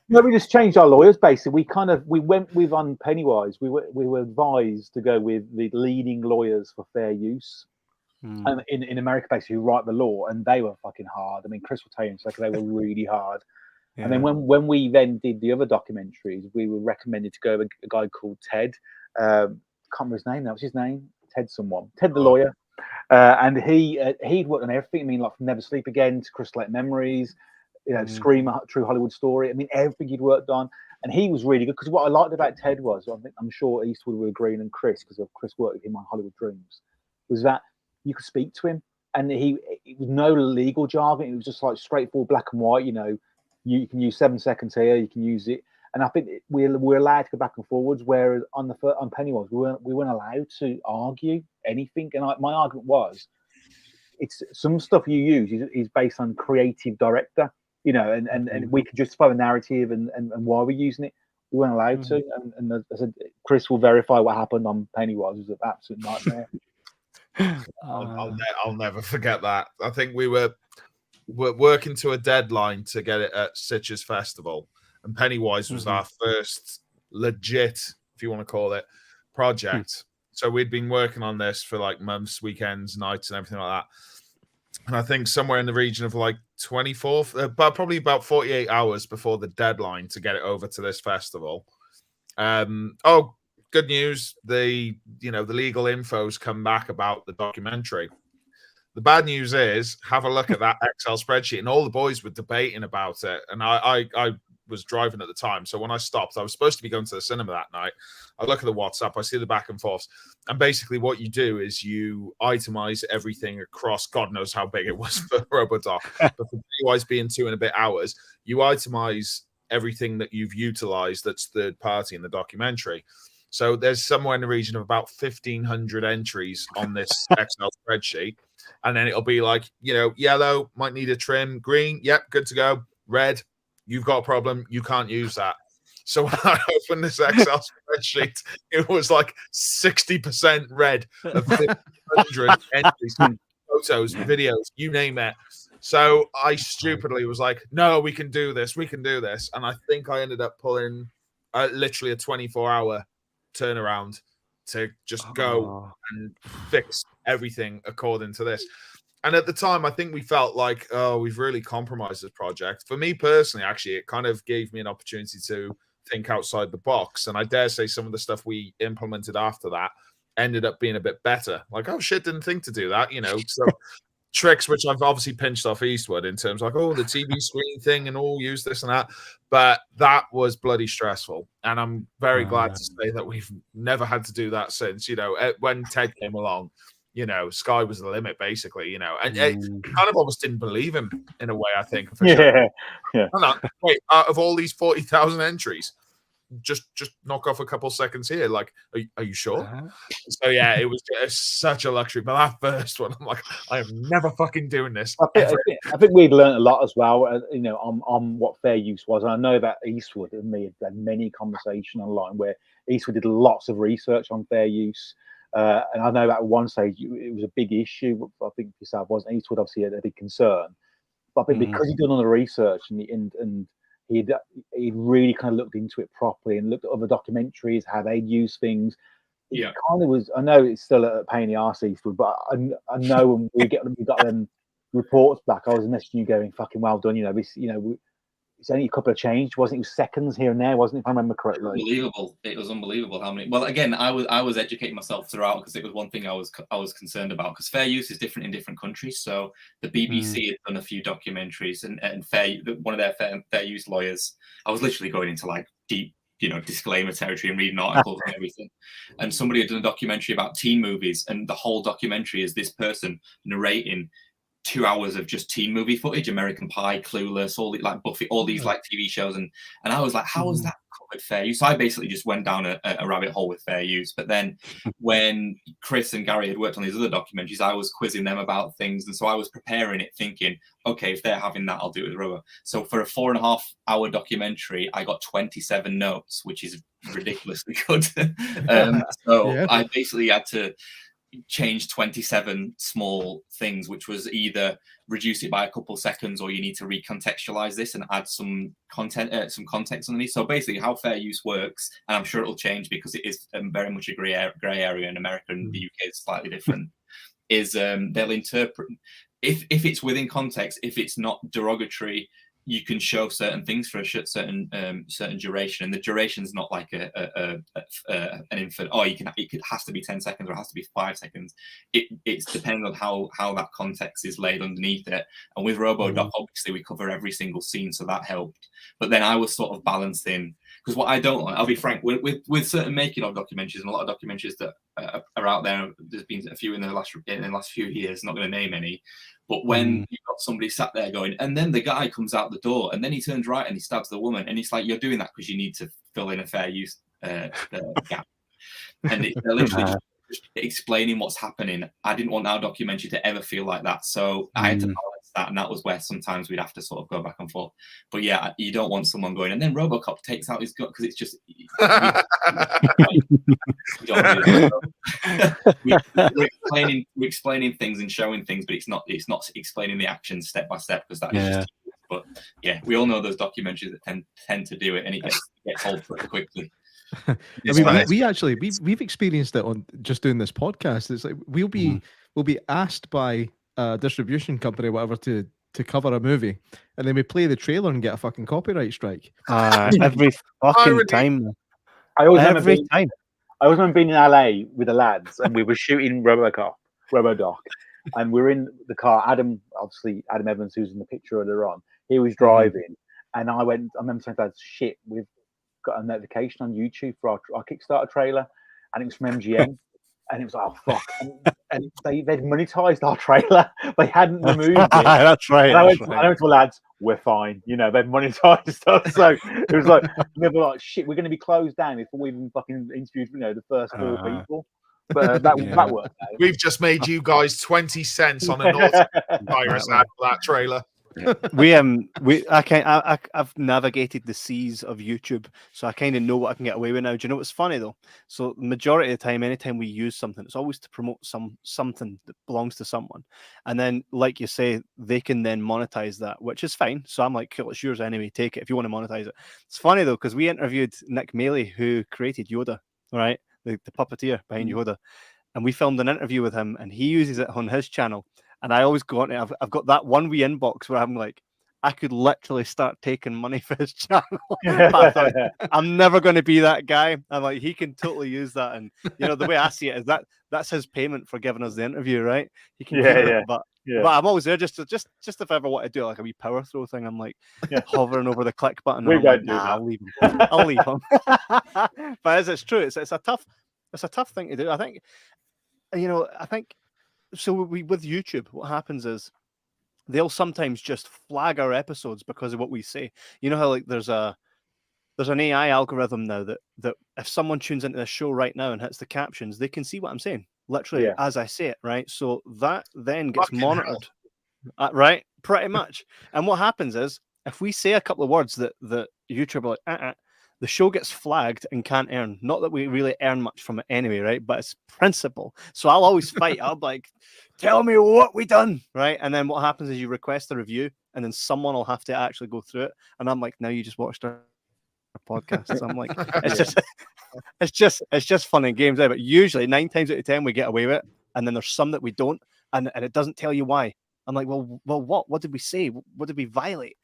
No, we just changed our lawyers. Basically, we went with on Pennywise. We were advised to go with the leading lawyers for fair use, and in America, basically, who write the law, and they were fucking hard. I mean, Chris will tell you, like they were really hard. Yeah. And then when we then did the other documentaries, we were recommended to go with a guy called Ted. Can't remember his name. That was his name. Ted the lawyer. And he'd worked on everything. I mean, like from Never Sleep Again to Crystal Lake Memories, Scream, a True Hollywood Story. I mean, everything he'd worked on, and he was really good. Because what I liked about Ted was, I'm sure Eastwood would agree, and Chris, because Chris worked with him on Hollywood Dreams, was that you could speak to him, and it was no legal jargon. It was just like straightforward black and white. You can use 7 seconds here, you can use it. And I think we're allowed to go back and forwards, whereas on Pennywise, we weren't allowed to argue anything. And my argument was, it's some stuff you use is based on creative director, and we could justify the narrative and why we're using it. We weren't allowed to. And as I said, Chris will verify what happened on Pennywise. It was an absolute nightmare. I'll never forget that. I think we were working to a deadline to get it at Sitges Festival. And Pennywise was our first legit, if you want to call it, project. So we'd been working on this for like months, weekends, nights, and everything like that. And I think somewhere in the region of like 24, probably about 48 hours before the deadline to get it over to this festival. Good news. The legal info's come back about the documentary. The bad news is, have a look at that Excel spreadsheet, and all the boys were debating about it. And I was driving at the time, so when I stopped, I was supposed to be going to the cinema that night. I look at the WhatsApp, I see the back and forth, and basically what you do is you itemize everything across. God knows how big it was for Robodoc, but for Pennywise being 2 and a bit hours, you itemize everything that you've utilized that's third party in the documentary. So there's somewhere in the region of about 1,500 entries on this Excel spreadsheet, and then it'll be like, yellow might need a trim, green, yep, good to go, red, you've got a problem, you can't use that. So when I opened this Excel spreadsheet, it was like 60% red of 100 entries, photos, videos, you name it. So I stupidly was like, no, we can do this. We can do this. And I think I ended up pulling literally a 24-hour turnaround to just go and fix everything according to this. And at the time, I think we felt like, oh, we've really compromised this project. For me personally, actually, it kind of gave me an opportunity to think outside the box. And I dare say some of the stuff we implemented after that ended up being a bit better. Like, oh, shit, didn't think to do that, you know. So tricks, which I've obviously pinched off Eastwood in terms of like, oh, the TV screen thing and all, use this and that. But that was bloody stressful. And I'm very glad to say that we've never had to do that since, you know, when Ted came along. You know, sky was the limit, basically, you know, and it kind of almost didn't believe him in a way, I think. Yeah. No, wait, out of all these 40,000 entries, just knock off a couple seconds here. Like, are you sure? So, yeah, it was such a luxury. But that first one, I'm like, I am never fucking doing this. I think we'd learned a lot as well, you know, on what fair use was. And I know that Eastwood and me had many conversations online where Eastwood did lots of research on fair use. And I know at one stage it was a big issue. I think yourself wasn't Eastwood obviously a big concern, but I think because he'd done all the research and he'd really kind of looked into it properly and looked at other documentaries, how they'd use things. It kind of was. I know it's still a pain in the arse, Eastwood, but I know when we got them reports back, I was messaging you going, "Fucking well done." You know, this, you know. It's only a couple of changes, wasn't it? It was seconds here and there, wasn't it? If I remember correctly. Unbelievable! It was unbelievable how many. Well, again, I was educating myself throughout because it was one thing I was concerned about because fair use is different in different countries. So the BBC had done a few documentaries, and one of their fair use lawyers. I was literally going into like deep, you know, disclaimer territory and reading articles and everything. And somebody had done a documentary about teen movies, and the whole documentary is this person narrating 2 hours of just teen movie footage, American Pie, Clueless, all the, like Buffy, all these like TV shows, and I was like, how is that covered fair use? So I basically just went down a rabbit hole with fair use. But then when Chris and Gary had worked on these other documentaries, I was quizzing them about things, and so I was preparing it, thinking, okay, if they're having that, I'll do it with Robo. So for a 4.5 hour documentary, I got 27 notes, which is ridiculously good. I basically had to change 27 small things, which was either reduce it by a couple seconds or you need to recontextualize this and add some content, some context underneath. So basically how fair use works, and I'm sure it'll change because it is very much a gray area in America, and the UK is slightly different, is they'll interpret, if it's within context, if it's not derogatory, you can show certain things for a certain duration, and the duration is not like an infinite. Oh, it has to be 10 seconds or it has to be 5 seconds. It's depending on how that context is laid underneath it. And with Robodoc, obviously we cover every single scene, so that helped. But then I was sort of balancing, because what I don't like, I'll be frank, with certain making of documentaries, and a lot of documentaries that are out there, there's been a few in the last few years, not going to name any. But when you've got somebody sat there going, and then the guy comes out the door, and then he turns right and he stabs the woman, and it's like, you're doing that because you need to fill in a fair use gap. And they're literally just explaining what's happening. I didn't want our documentary to ever feel like that. So I had to balance that, and that was where sometimes we'd have to sort of go back and forth. But yeah, you don't want someone going, and then Robocop takes out his gut, because it's just we're explaining things and showing things, but it's not explaining the actions step by step, because that is just. But yeah, we all know those documentaries that tend to do it, and it gets old pretty quickly. I mean, we've experienced it on just doing this podcast. It's like we'll be asked by a distribution company or whatever to cover a movie, and then we play the trailer and get a fucking copyright strike. Every fucking time. I always remember being in LA with the lads, and we were shooting Robodoc, and we're in the car. Adam Evans, who's in the picture earlier on, he was driving, and I remember saying, "Dad, shit, we've got a notification on YouTube for our Kickstarter trailer," and it was from MGM, and it was like, oh fuck, and they'd monetized our trailer. They hadn't removed it. That's right. And I went to the lads, we're fine, you know, they've monetized us. So it was like, we were like, shit, we're going to be closed down before we even fucking interviewed, you know, the first 4 people. But that worked out. We've just made you guys 20 cents on a Norton virus ad for that trailer. I've navigated the seas of YouTube, so I kind of know what I can get away with now. Do you know what's funny though? So the majority of the time, anytime we use something, it's always to promote something that belongs to someone, and then, like you say, they can then monetize that, which is fine. So I'm like, cool, it's yours anyway. Take it if you want to monetize it. It's funny though, because we interviewed Nick Maley, who created Yoda, right? The puppeteer behind Yoda, and we filmed an interview with him, and he uses it on his channel. And I always go on it. I've got that one wee inbox where I'm like, I could literally start taking money for his channel. I thought, I'm never going to be that guy. I'm like, he can totally use that. And the way I see it is that's his payment for giving us the interview, right? He can keep it, but I'm always there just if I ever want to do like a wee power throw thing. I'm like hovering over the click button. We don't do that. that. I'll leave him. I'll leave him. But as it's true, it's a tough thing to do. I think so. With YouTube, what happens is they'll sometimes just flag our episodes because of what we say. You know how like there's an AI algorithm now that if someone tunes into the show right now and hits the captions, they can see what I'm saying literally as I say it, right? So that then gets monitored, right? Pretty much. And what happens is if we say a couple of words that YouTube are like, the show gets flagged and can't earn. Not that we really earn much from it anyway, right? But it's principle. So I'll always fight. I'll be like, tell me what we done, right? And then what happens is you request a review, and then someone will have to actually go through it. And I'm like, now you just watched our podcast. So I'm like, it's just fun and games. But usually 9 times out of 10 we get away with it, and then there's some that we don't, and it doesn't tell you why. I'm like, well, what did we say? What did we violate?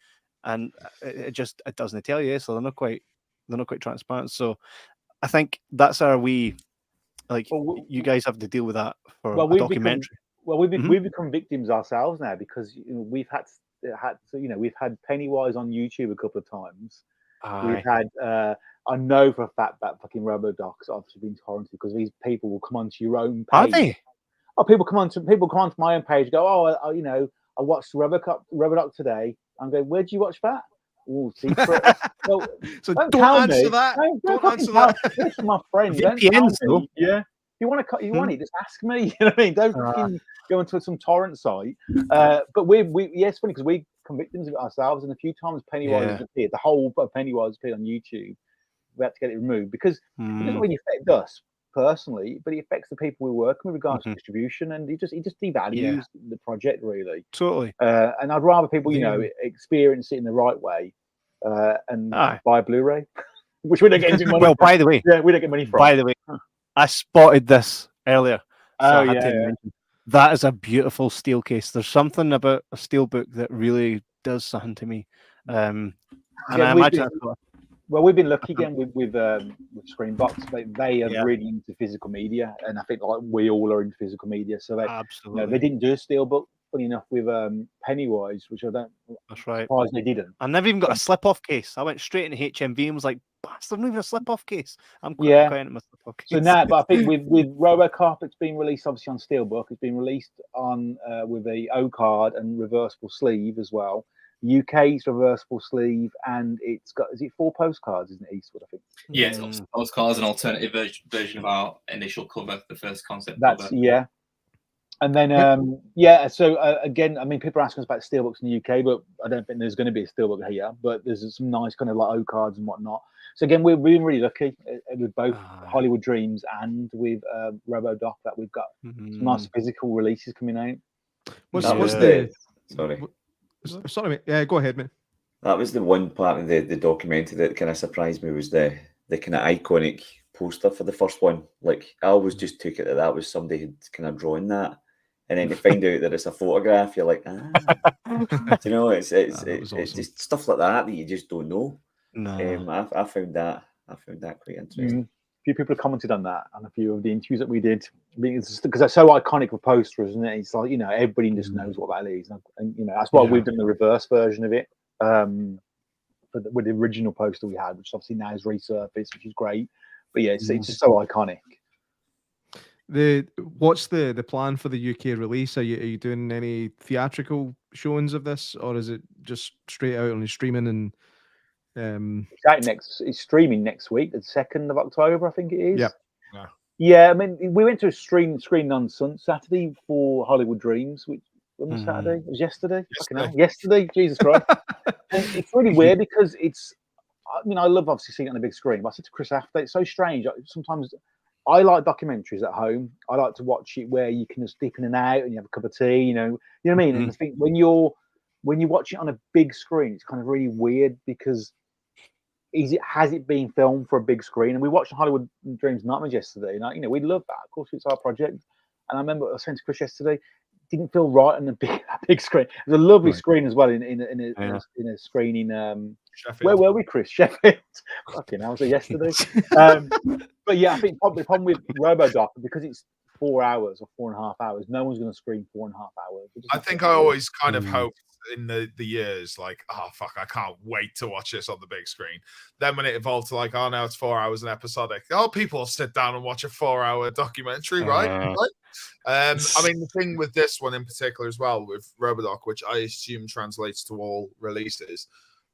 And it doesn't tell you. So they're not quite transparent. So I think that's our you guys have to deal with that for a documentary. We've become victims ourselves now because we've had we've had Pennywise on YouTube a couple of times. We've had I know for a fact that fucking Robodoc's obviously been torrented because these people will come onto your own page. Are they? Oh, people come onto my own page. Go, I watched Robodoc today. I'm going, where'd you watch that? Oh, secret. Well, so don't answer that. Don't answer that. Listen, my friend. VPNs, though. Yeah. If you want it, just ask me. You know what I mean? Don't fucking go into some torrent site. But it's funny because we become victims of it ourselves. And a few times Pennywise has appeared, the whole of Pennywise appeared on YouTube. We had to get it removed because it doesn't really affect us personally, but it affects the people we work with regards to distribution, and he just devalues the project really. Totally. And I'd rather people, experience it in the right way, and buy Blu-ray, which we don't get any money. Well, by the way, we don't get money from. By the way, I spotted this earlier. So that is a beautiful steel case. There's something about a steel book that really does something to me. And I imagine. Well, we've been lucky again with Screenbox. They are really into physical media, and I think like we all are into physical media. So they they didn't do a steelbook. Funny enough, with Pennywise, which I don't. That's right. Surprised they didn't. I never even got a slip-off case. I went straight into HMV and was like, "Bastard, not even a slip-off case." I'm quite into my slip-off case. So now, but I think with Robocop, it's been released obviously on steelbook. It's been released on with a O card and reversible sleeve as well. UK's reversible sleeve, and it's got 4 postcards, isn't it, Eastwood? I think. Yeah, it's got postcards, an alternative version of our initial cover, the first concept cover. Yeah. And then so again, I mean, people are asking us about steelbooks in the UK, but I don't think there's going to be a steelbook here. But there's some nice kind of like O cards and whatnot. So again, we're really lucky with both Hollywood Dreams and with Robodoc that we've got some nice physical releases coming out. Sorry, mate. Yeah, go ahead, mate. That was the one part of the documentary that kind of surprised me, was the kind of iconic poster for the first one. Like, I always just took it that was somebody had kind of drawn that, and then to find out that it's a photograph, you're like, you know, it's just stuff like that you just don't know. No. I found that quite interesting. A few people have commented on that and a few of the interviews that we did, because it's so iconic of a poster, isn't it? It's like, everybody just knows what that is, and that's why we've done the reverse version of it with the original poster we had, which obviously now is resurfaced, which is great. But yeah, it's just so iconic. What's the plan for the UK release? Are you doing any theatrical showings of this, or is it just straight out on streaming? And it's streaming next week, the 2nd of October, I think it is. Yeah. I mean, we went to a screen on Saturday for Hollywood Dreams, which When was Saturday? It was yesterday. Yesterday, Jesus Christ. And it's really weird because it's, I love obviously seeing it on the big screen. But I said to Chris after, it's so strange. Sometimes I like documentaries at home. I like to watch it where you can just dip in and out and you have a cup of tea, you know what I mean? And I think when you watch it on a big screen, it's kind of really weird because has it been filmed for a big screen? And we watched Hollywood Dreams and Nightmares yesterday, and we love that. Of course, it's our project. And I remember I was saying to Chris yesterday, didn't feel right on the big screen. It was a lovely screen as well in a screening. Where were we, Chris? Sheffield. Fucking hell, was it yesterday? But yeah, I think the problem with Robodoc, because it's 4 hours or 4.5 hours, no one's going to screen 4.5 hours. I think I always kind of hoped in the years, like, oh fuck, I can't wait to watch this on the big screen. Then when it evolved to like, oh, now it's 4 hours and episodic. Oh, people will sit down and watch a 4-hour documentary, right? I mean, the thing with this one in particular as well, with Robodoc, which I assume translates to all releases,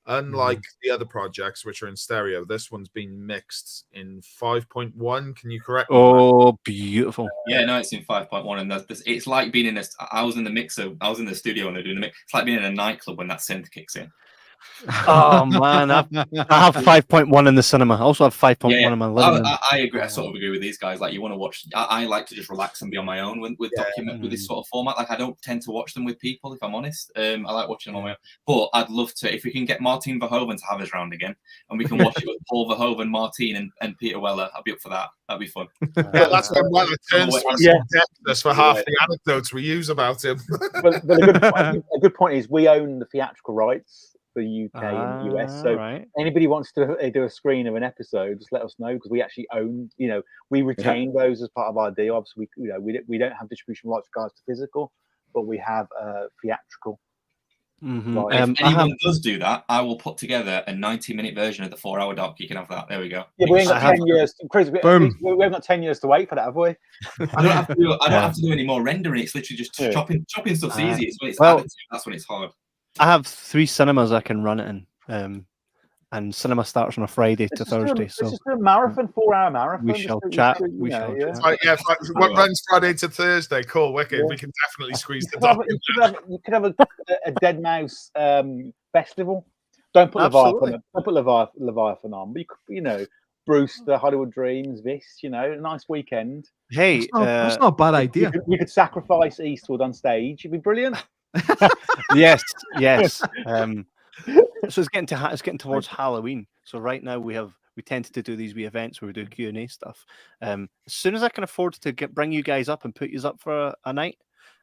unlike the other projects which are in stereo, this one's been mixed in 5.1. Can you correct me? Oh, beautiful. Yeah, no, it's in 5.1, and it's like being in I was in the mixer. I was in the studio and they're doing the mix. It's like being in a nightclub when that synth kicks in. Oh man, I have 5.1 in the cinema. I also have 5.1 in my living room. I agree. I sort of agree with these guys. Like, you want to watch. I like to just relax and be on my own with this sort of format. Like, I don't tend to watch them with people, if I'm honest. I like watching them on my own. But I'd love to, if we can get Martin Verhoeven to have us round again, and we can watch it with Paul Verhoeven, Martin, and Peter Weller. I'll be up for that. That'd be fun. Yeah, that's when it turns to for half the anecdotes we use about him. But a good point is we own the theatrical rights for the UK and the US. So anybody wants to do a screen of an episode, just let us know, because we actually own, we retain those as part of our deal. Obviously, we don't have distribution rights regards to physical, but we have theatrical. If anyone does do that, I will put together a 90-minute version of the 4-hour doc. You can have that. There we go. Yeah, we ain't got 10 years. Chris, we haven't got 10 years to wait for that, have we? I don't have to do any more rendering. It's literally just chopping stuff's easy. It's when it's added to, that's when it's hard. I have 3 cinemas I can run it in, and cinema starts on a Friday to Thursday. Let's just do a marathon, 4-hour marathon. We shall chat. What runs Friday to Thursday? Cool, wicked. We can definitely squeeze the doc. You could have a Dead Mouse festival. Don't put Leviathan on. But you could, Bruce, the Hollywood Dreams, a nice weekend. Hey, that's not a bad idea. You could sacrifice Eastwood on stage. It'd be brilliant. yes. So it's getting towards Halloween. So right now we tend to do these wee events where we do Q&A stuff. As soon as I can afford to bring you guys up and put you up for a night,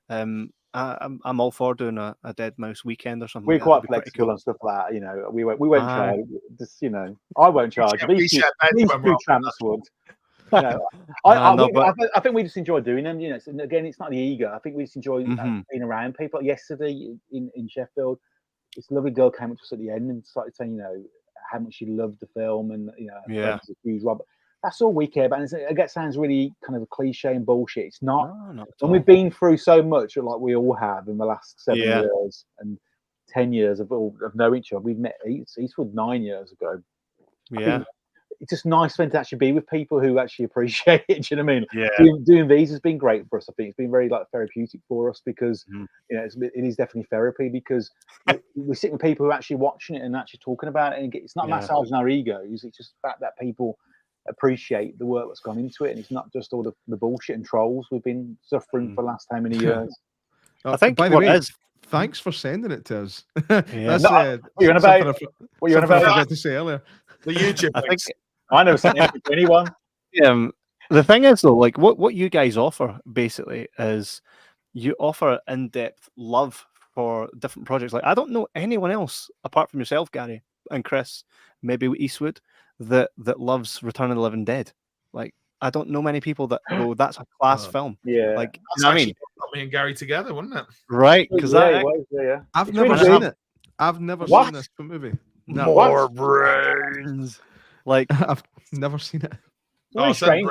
I'm all for doing a Dead Mouse weekend or something. We're quite flexible and stuff like that. We won't charge. Just I won't charge. These two tramps would. I think we just enjoy doing them. And again, it's not the ego. I think we just enjoy being around people. Yesterday in Sheffield, this lovely girl came up to us at the end and started saying, how much she loved the film, and a huge Robert. That's all we care about. And it sounds really kind of a cliche and bullshit. It's not. And we've been through so much, like we all have in the last 7 years and 10 years of knowing each other. We've met Eastwood 9 years ago. Yeah. It's just nice to actually be with people who actually appreciate it. Do you know what I mean? Yeah. Doing these has been great for us. I think it's been very therapeutic for us because it is definitely therapy, because we're sitting with people who are actually watching it and actually talking about it, and it's not massaging our egos. It's just the fact that people appreciate the work that's gone into it, and it's not just all the bullshit and trolls we've been suffering for the last how many years. I think by the way, thanks for sending it to us. What you're on about? What you're on about? I forgot to say earlier. The YouTube. I never sent it to anyone. The thing is, though, like what you guys offer basically is you offer in-depth love for different projects. Like, I don't know anyone else apart from yourself, Gary and Chris, maybe Eastwood, that loves Return of the Living Dead. Like, I don't know many people that go, that's a class film. Yeah, like, that's me and Gary together, wouldn't it? Right? Because I've never seen it. I've never seen this movie. No. More brains. Like, I've never seen it. It's strange.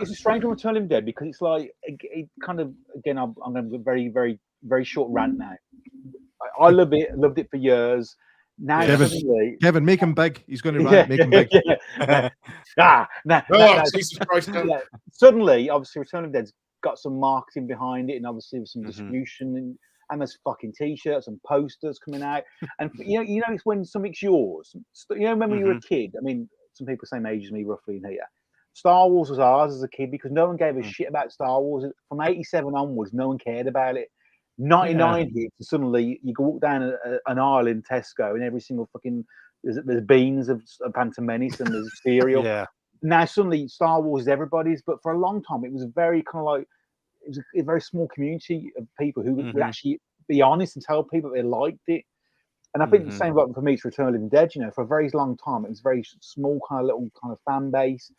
It's a strange one, Return of the Living Dead, because it's like it kind of, again, I'm going to very, very, very short rant now. I loved it for years. Now, Kevin, make him big. He's going to rant. Make him big. Jesus Christ! Suddenly, obviously, Return of the Dead's got some marketing behind it, and obviously some distribution, and there's fucking t-shirts and posters coming out. And you know, it's when something's yours. You know, when you were a kid. I mean, some people same age as me, roughly in here. Star Wars was ours as a kid because no one gave a shit about Star Wars. From 87 onwards, no one cared about it. 99 hits, and suddenly you can walk down an aisle in Tesco, and every single fucking there's beans of Phantom Menace and there's cereal. Now suddenly Star Wars is everybody's, but for a long time it was a very kind of like it was a very small community of people who would actually be honest and tell people they liked it. And I think the same for me to Return of the Living Dead. You know, for a very long time it was very small kind of little kind of fan base.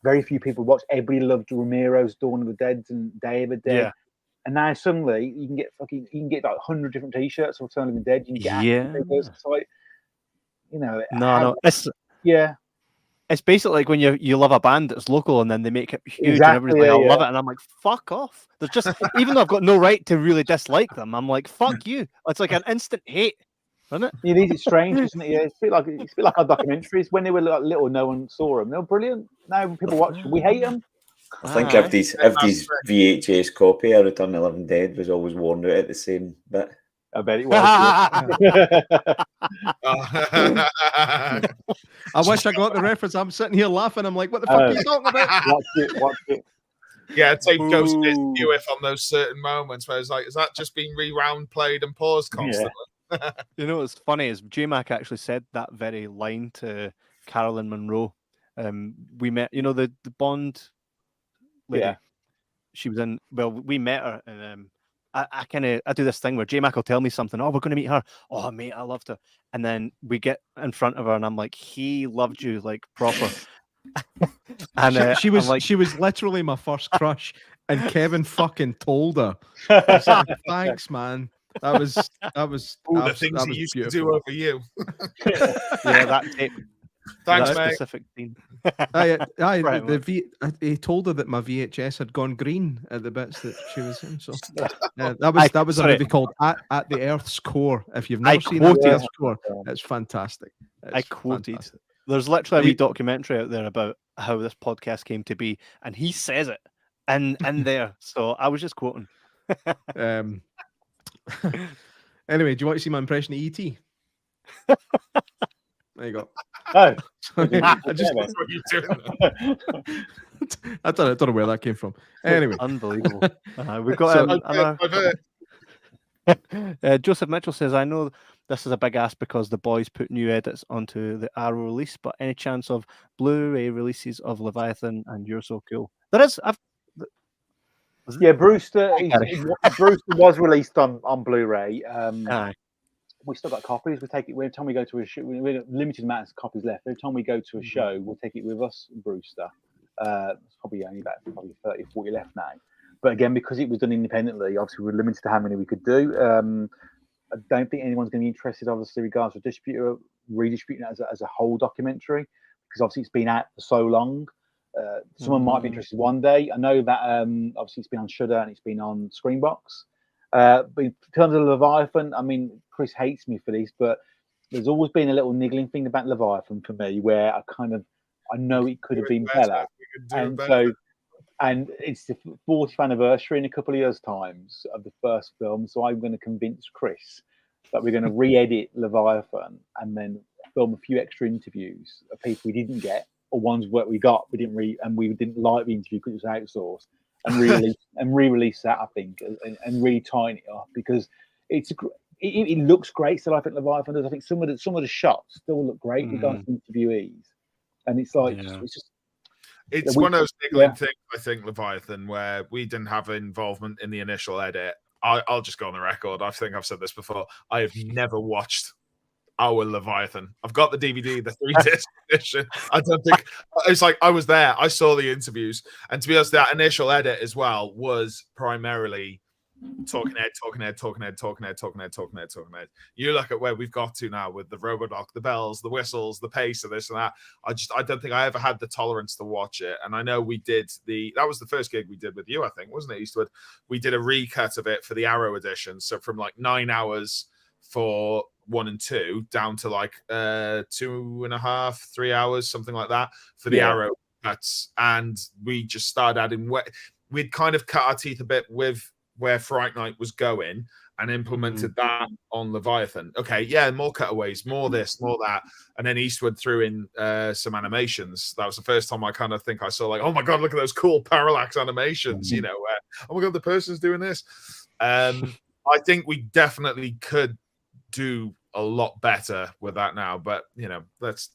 Very few people watched. Everybody loved Romero's Dawn of the Dead and Day of the Dead. Yeah. And now suddenly you can get like 100 different T-shirts for Return of the Dead. You can get action figures. It's like, you know, it's basically like when you love a band that's local and then they make it huge and everybody's like, I love it, and I'm like, fuck off. There's just even though I've got no right to really dislike them, I'm like, fuck you. It's like an instant hate. Isn't it? It is strange, isn't it? Yeah, it's a bit like our documentaries. When they were little, no one saw them. They were brilliant. Now people watch them. We hate them. I think if these VHS copy of Return of the Living Dead was always worn out at the same bit. I bet it was. I wish I got the reference. I'm sitting here laughing. I'm like, what the fuck are you talking about? Watch it. Yeah, take Ghost if on those certain moments where it's like, is that just being rewound, played, and paused constantly? Yeah. You know what's funny is J-Mac actually said that very line to Carolyn Monroe. We met, you know, the Bond lady. Yeah. She was in. Well, we met her, and I do this thing where J-Mac will tell me something. Oh, we're going to meet her. Oh, mate, I loved her. And then we get in front of her, and I'm like, he loved you like proper. And she was literally my first crush, and Kevin fucking told her. Thanks, man. That was the things he used to do over you. Yeah, that tape. Thanks, that mate. Specific theme. He told her that my VHS had gone green at the bits that she was in. So that was a movie called At the Earth's Core. If you've never seen At the Earth's Core, it's fantastic. I quoted. Fantastic. There's literally a documentary out there about how this podcast came to be, and he says it in there. So I was just quoting. Anyway, do you want to see my impression of E.T.? There you go. Oh, what you doing? I don't know where that came from. Anyway, unbelievable. We've got Joseph Mitchell says, I know this is a big ask because the boys put new edits onto the Arrow release, but any chance of Blu-ray releases of Leviathan and You're So Cool? There is. Yeah, Brewster was released on Blu-ray. We still got copies. We take it every time we go to a show. We've got limited amounts of copies left. Every time we go to a show, we'll take it with us, Brewster. It's probably only about 30, 40 left now. But again, because it was done independently, obviously we were limited to how many we could do. I don't think anyone's going to be interested, obviously, regards to distributor redistributing it as a whole documentary, because obviously it's been out for so long. Someone might be interested one day. I know that obviously it's been on Shudder and it's been on Screenbox. But in terms of Leviathan, I mean, Chris hates me for this, but there's always been a little niggling thing about Leviathan for me, where I know it could have been better. And it's the 40th anniversary in a couple of years' times of the first film, so I'm going to convince Chris that we're going to re-edit Leviathan and then film a few extra interviews of people we didn't get, or ones that we got we didn't like the interview because it was outsourced, and re-release that, I think, and really tighten it up, because it looks great still. I think Leviathan does. I think some of the shots still look great regards to interviewees, and it's like it's one of those niggling things. I think Leviathan, where we didn't have involvement in the initial edit. I'll just go on the record. I think I've said this before. I have never watched our Leviathan. I've got the DVD, the 3-disc edition. I don't think it's like I was there. I saw the interviews, and to be honest, that initial edit as well was primarily talking head. You look at where we've got to now with the Robodoc, the bells, the whistles, the pace of this and that. I don't think I ever had the tolerance to watch it. And I know we did that was the first gig we did with you, I think, wasn't it, Eastwood? We did a recut of it for the Arrow edition. So from like 9 hours for 1 and 2 down to like 2.5, 3 hours, something like that for the Arrow cuts. And we just started adding we'd kind of cut our teeth a bit with where Fright Night was going, and implemented that on Leviathan. Okay, yeah, more cutaways, more this, more that, and then Eastwood threw in some animations. That was the first time I kind of think I saw like, oh my god, look at those cool parallax animations. You know, where, oh my god, the person's doing this. I think we definitely could do a lot better with that now, but you know, let's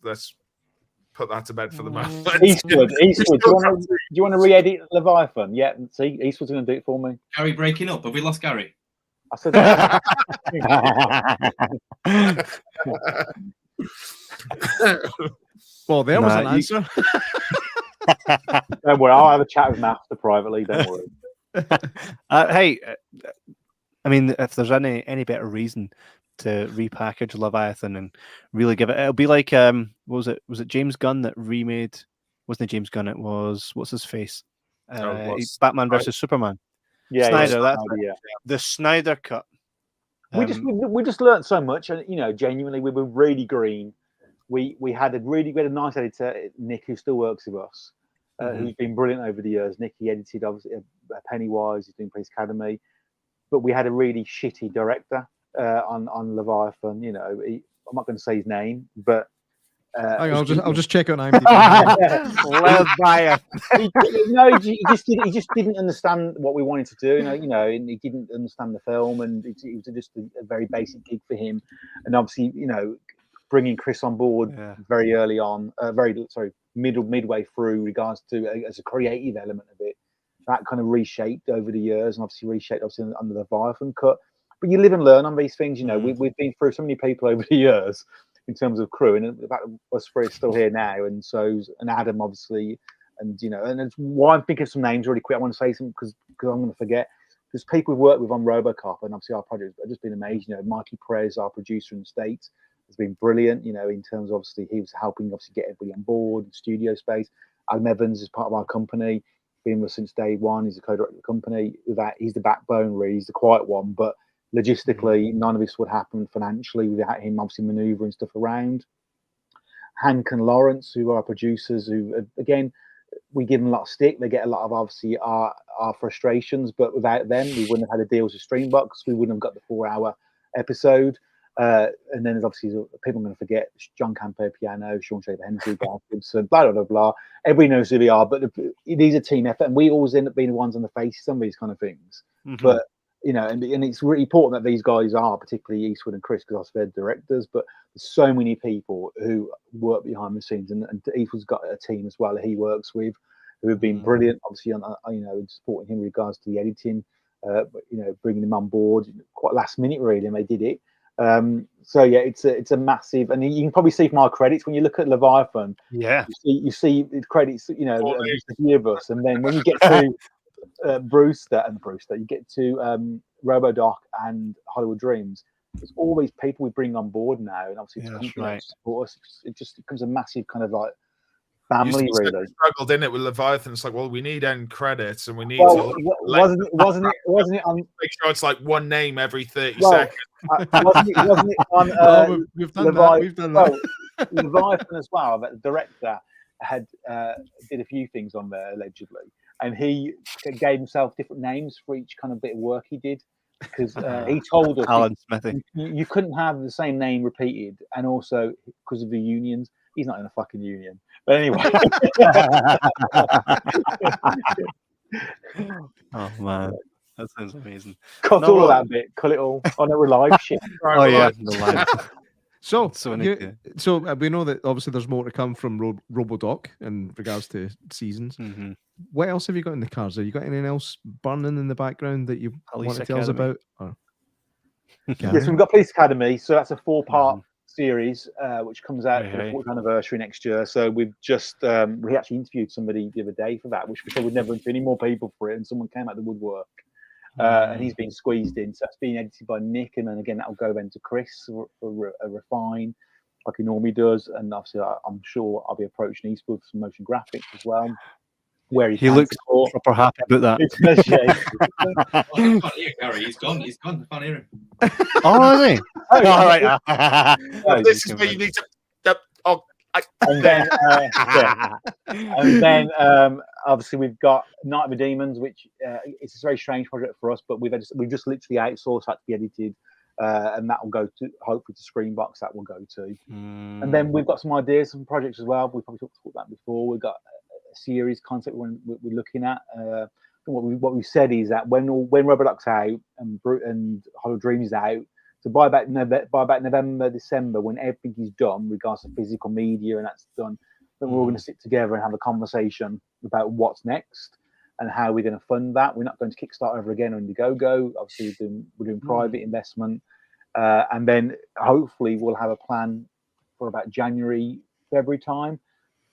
put that to bed for the moment. Eastwood, do you want to re-edit Leviathan? Yeah, see, Eastwood's going to do it for me. Gary breaking up. Have we lost Gary? I said, well, there was an answer. Don't worry, I'll have a chat with Master privately. Don't worry. Hey, I mean, if there's any better reason to repackage Leviathan and really give it'll be like what was it? Was it James Gunn that remade? Wasn't it James Gunn? It was what's his face? Batman versus Superman. Yeah, Snyder. That's yeah. The Snyder cut. We just learned so much, and you know, genuinely, we were really green. We had a nice editor, Nick, who still works with us, who's been brilliant over the years. Nick, he edited obviously Pennywise. He's doing Police Academy, but we had a really shitty director on Leviathan. You know, I'm not going to say his name, but I'll just check on IMDb. He just didn't understand what we wanted to do. You know, and he didn't understand the film, and it was just a very basic gig for him. And obviously, you know, bringing Chris on board very early on, midway through, regards to as a creative element of it, that kind of reshaped over the years, and obviously reshaped under the Leviathan cut. But you live and learn on these things. You know, we've been through so many people over the years in terms of crew, and in fact, us three are still here now, and Adam obviously, and you know, and it's why I'm thinking of some names really quick. I want to say some because I'm going to forget. There's people we've worked with on Robocop, and obviously our projects have just been amazing. You know, Mikey Perez, our producer in the States, has been brilliant. You know, in terms of obviously he was helping obviously get everybody on board, studio space. Adam Evans is part of our company, been with us since day one. He's a co-director of the company. With that, he's the backbone, really. He's the quiet one, but logistically, none of this would happen financially without him obviously manoeuvring stuff around. Hank and Lawrence, who are our producers, who again, we give them a lot of stick. They get a lot of obviously our frustrations, but without them, we wouldn't have had the deals with Streambox. We wouldn't have got the 4-hour episode. And then there's obviously people I'm going to forget: John Campo piano, Sean Shaver Hensley, Garth Gibson, blah blah blah blah. Everybody knows who they are, but it is a team effort, and we always end up being the ones on the face of some of these kind of things. But you know, and it's really important that these guys are, particularly Eastwood and Chris, because they're directors, but there's so many people who work behind the scenes, and Eastwood's got a team as well that he works with, who have been brilliant, obviously, on in supporting him in regards to the editing, bringing him on board quite last minute, really, and they did it. So yeah, it's a massive, and you can probably see from our credits when you look at Leviathan. Yeah, you see the credits, just a few of us, and then when you get to Brewster, you get to Robodoc and Hollywood Dreams. There's all these people we bring on board now, and obviously support us. It just becomes a massive kind of like family, really. Struggled, didn't it, with Leviathan? It's like, well, we need end credits, and we need to wasn't it on? Make sure it's like one name every 30 seconds. Wasn't it on? We've done that. Leviathan as well. That the director had did a few things on there allegedly, and he gave himself different names for each kind of bit of work he did, because he told us Alan Smithy, you couldn't have the same name repeated, and also because of the unions. He's not in a fucking union, but anyway. Oh man, that sounds amazing. Cut all of that bit. Cut it all. Oh no, we're live. Shit. Oh yeah, the live. So we know that obviously there's more to come from Robodoc in regards to seasons. What else have you got in the cards? Have you got anything else burning in the background that you want to tell us about? Yes, we've got Police Academy. So that's a 4-part series, which comes out for the 4th anniversary next year. So we've just we actually interviewed somebody the other day for that, which we said we'd never interview any more people for it, and someone came out of the woodwork. And he's been squeezed in. So that's being edited by Nick, and then again that'll go then to Chris for a refine, like he normally does. And obviously, I'm sure I'll be approaching Eastwood for some motion graphics as well. Where he looks proper happy about that. I can't hear Gary. He's gone. I can't hear him. Oh, is he? All right. This is where you need to. And then obviously we've got Night of the Demons, which it's a very strange project for us, but we've just literally outsourced that to be edited, and that will go to hopefully to Screenbox. That will go to, and then we've got some ideas, some projects as well. We probably talked about that before. We've got a series concept we're looking at. What we said is that when Robodoc's out and Hollywood Dreams is out, so by about November, December, when everything is done, regards to physical media and that's done, then we're all going to sit together and have a conversation about what's next and how we're going to fund that. We're not going to Kickstarter ever again or Indiegogo. Obviously, we're doing private investment, and then hopefully we'll have a plan for about January, February time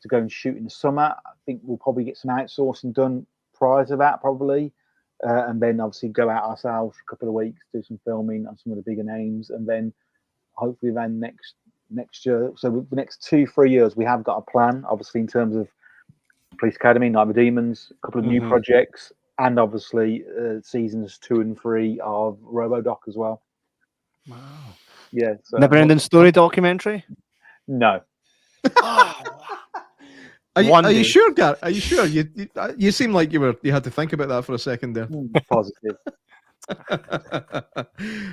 to go and shoot in the summer. I think we'll probably get some outsourcing done prior to that, probably. And then obviously go out ourselves for a couple of weeks, do some filming on some of the bigger names, and then hopefully then next year, so the next 2-3 years, we have got a plan, obviously, in terms of Police Academy, Night of the Demons, a couple of new projects, and obviously seasons 2 and 3 of Robodoc as well. Wow. Yeah. So Never Ending Story documentary? No. Are you sure, Gar? Are you sure? You seem like you had to think about that for a second there. Positive.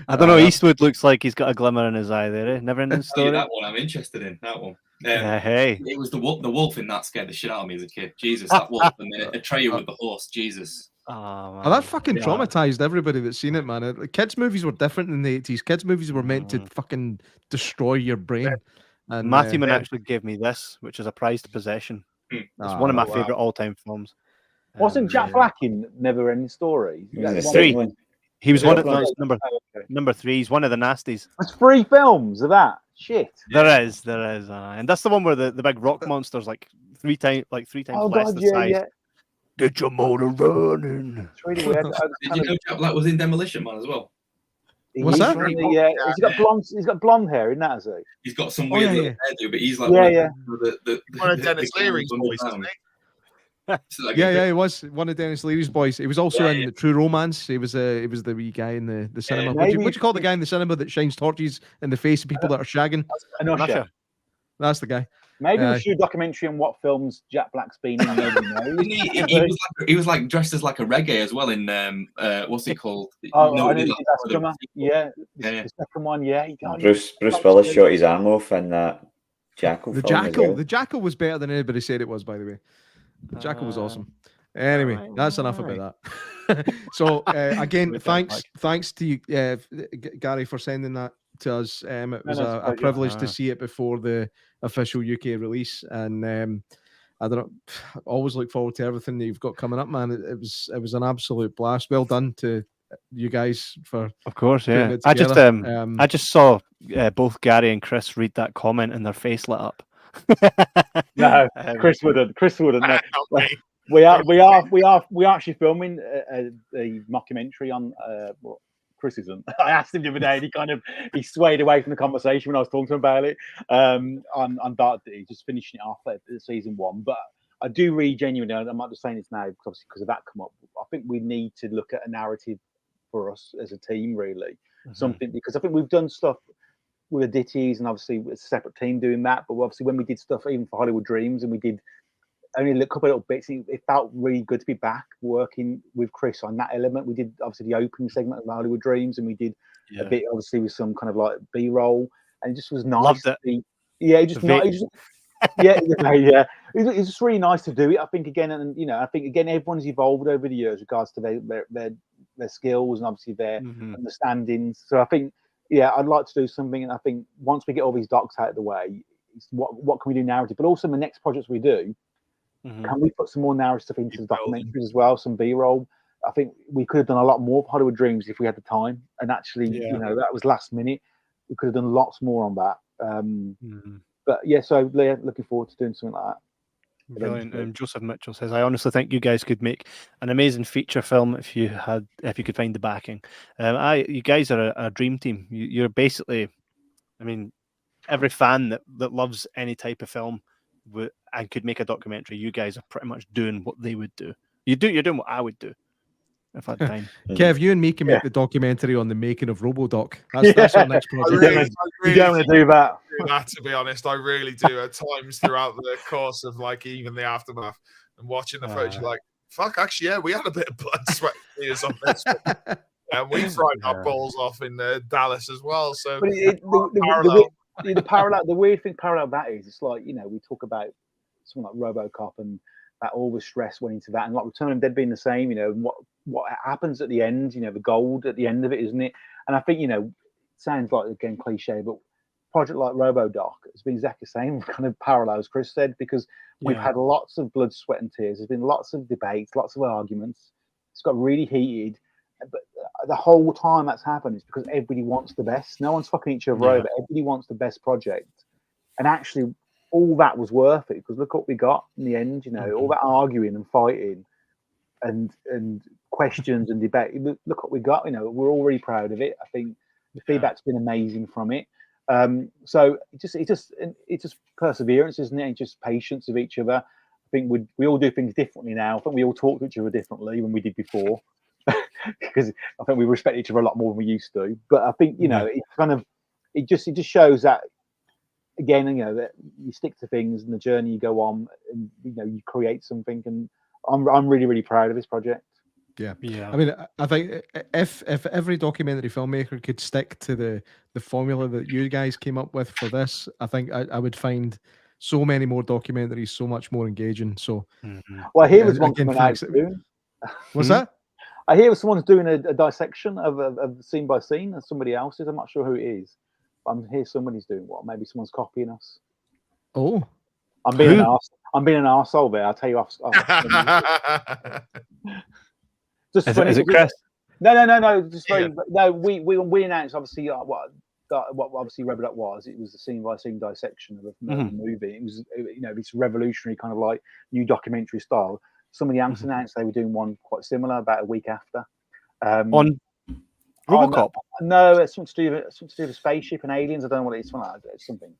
I don't know. Eastwood looks like he's got a glimmer in his eye there. Never Ending Story. That one I'm interested in. That one. Hey. It was the wolf in that scared the shit out of me as a kid. Jesus, that wolf and then Atreyu with the horse. Jesus. Oh, that fucking traumatized everybody that's seen it, man. Kids' movies were different in the 80s. Kids' movies were meant to fucking destroy your brain. And Matthew actually gave me this, which is A Prized Possession. It's one of my favorite all-time films. Wasn't Jack Black in Never Ending Story? 3. He was one of those number 3. He's one of the nasties. There's 3 films of that. Shit. There is, and that's the one where the big rock monster's like three times less the size. Yeah. Get your motor running. It's really weird. Did you know Jack Black was in Demolition Man as well? What's that? Yeah, he's got blonde hair, isn't that? Has he? He's got some weird little hairdo, but he's like one of Dennis Leary's boys, isn't he? He was one of Dennis Leary's boys. He was also in True Romance. He was the wee guy in the cinema. What do you call the guy in the cinema that shines torches in the face of people that are shagging? Usher. That's the guy. Maybe we should do a documentary on what films Jack Black's been in. He was like dressed as like a reggae as well in what's it called? The second one, Bruce Willis shot his arm off in that Jackal. The Jackal was better than anybody said it was, by the way. The Jackal was awesome. Anyway, that's enough about that. So again, thanks to you, Gary, for sending that to us. It was a privilege to see it before the official UK release, and I don't know. Always look forward to everything that you've got coming up, man. It was an absolute blast. Well done to you guys for. Of course, yeah. I just saw both Gary and Chris read that comment, and their face lit up. No, Chris wouldn't. No. We are actually filming a mockumentary on. Chris isn't. I asked him the other day, and he swayed away from the conversation when I was talking to him about it. On Dark Day, just finishing it off at season 1. But I do really genuinely. I'm not just saying this now because of that come up. I think we need to look at a narrative for us as a team, really. Something, because I think we've done stuff with the Ditties, and obviously it's a separate team doing that. But obviously, when we did stuff even for Hollywood Dreams, and we did only a couple of little bits, it felt really good to be back working with Chris on that element. We did obviously the opening segment of Hollywood Dreams, and we did a bit obviously with some kind of like B-roll, and it just was nice. Loved it. It was just really nice to do it. I think again, and I think again, everyone's evolved over the years regards to their skills and obviously their understandings. So I think, I'd like to do something, and I think once we get all these docs out of the way, it's what can we do narrative? But also in the next projects we do, can we put some more narrative stuff into the documentaries as well, some B-roll? I think we could have done a lot more of Hollywood Dreams if we had the time. And actually, that was last minute. We could have done lots more on that. But so Leah, looking forward to doing something like that. Brilliant. Joseph Mitchell says, I honestly think you guys could make an amazing feature film if you could find the backing. You guys are a dream team. You're basically, every fan that loves any type of film and could make a documentary, you guys are pretty much doing what they would do. You're doing what I would do if I had time. Kev, you and me can make the documentary on the making of Robodoc. That's our next project. You don't want to do that. To be honest, I really do at times throughout the course of even the aftermath. and watching the footage, you're like, fuck, actually, yeah, we had a bit of blood, sweat, and tears on this one. And we fried our balls off in Dallas as well. So but the weird thing parallel that is, it's like, we talk about something like RoboCop and that all the stress went into that, and like Return of the Dead being the same, and what happens at the end, the gold at the end of it, isn't it? And I think, it sounds like, again, cliche, but project like Robodoc has been exactly the same kind of parallel as Chris said, because we've had lots of blood, sweat, and tears. There's been lots of debates, lots of arguments. It's got really heated, but the whole time that's happened is because everybody wants the best. No one's fucking each other over. Everybody wants the best project, and actually, all that was worth it, because look what we got in the end. All that arguing and fighting, and questions and debate. Look what we got. We're all really proud of it. I think the feedback's been amazing from it. So it's just perseverance, isn't it? And just patience of each other. I think we all do things differently now. I think we all talk to each other differently than we did before, because I think we respect each other a lot more than we used to. But I think it's kind of it just shows that, again, that you stick to things and the journey you go on, and you create something. And I'm really, really proud of this project. Yeah. I mean, I think if every documentary filmmaker could stick to the formula that you guys came up with for this, I think I would find so many more documentaries so much more engaging. So, well, I hear there's one coming out soon. What's that? I hear someone's doing a dissection of scene by scene, and somebody else's. I'm not sure who it is. But I'm here. Somebody's doing what? Maybe someone's copying us. Oh, I'm being an arse. I'm being an arsehole there. I'll tell you off. Is it Chris? No. Just very, no. We announced obviously what obviously Robodoc was. It was a scene by scene dissection of a movie. It was this revolutionary kind of like new documentary style. Somebody else announced they were doing one quite similar about a week after. On Robocop? No, it's something to do with a spaceship and aliens. I don't know what it is. It's something.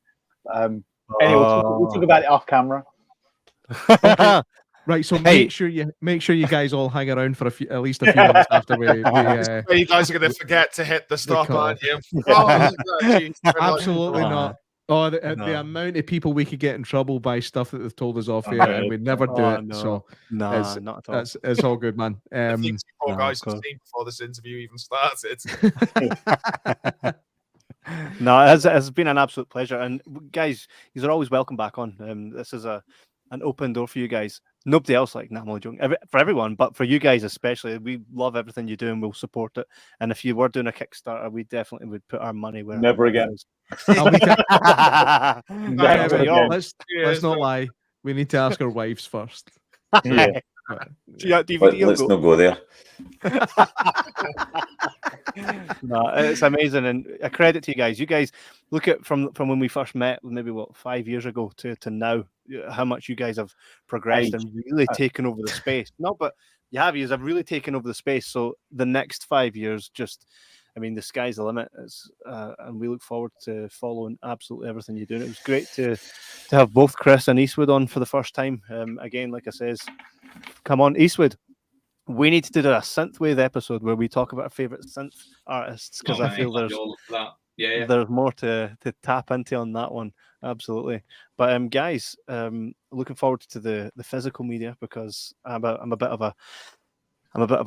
Anyway, we'll talk about it off camera. Okay. Right, so make sure you guys all hang around for at least a few minutes after we you guys are going to forget to hit the stop, aren't you? Absolutely not. Oh, the amount of people we could get in trouble by stuff that they've told us off air, and we'd never do it. No. So not at all. It's all good, man. Guys have seen before this interview even started. No, it has been an absolute pleasure, and guys, you're always welcome back on. This is an open door for you guys. Nobody else, like, I'm only joking, for everyone, but for you guys especially, we love everything you do and we'll support it. And if you were doing a Kickstarter, we definitely would put our money where never again. Let's not lie. We need to ask our wives first. Yeah. Let's not go there. No, it's amazing, and a credit to you guys. You guys look at from when we first met, maybe 5 years ago to now, how much you guys have progressed and really taken over the space. No, but you have really taken over the space. So the next 5 years, the sky's the limit. And we look forward to following absolutely everything you're doing. It was great to have both Chris and Eastwood on for the first time. Again, like I says, come on, Eastwood. We need to do a synthwave episode where we talk about our favorite synth artists, because I feel there's more to tap into on that one. Absolutely. But guys, looking forward to the physical media, because I'm a bit of a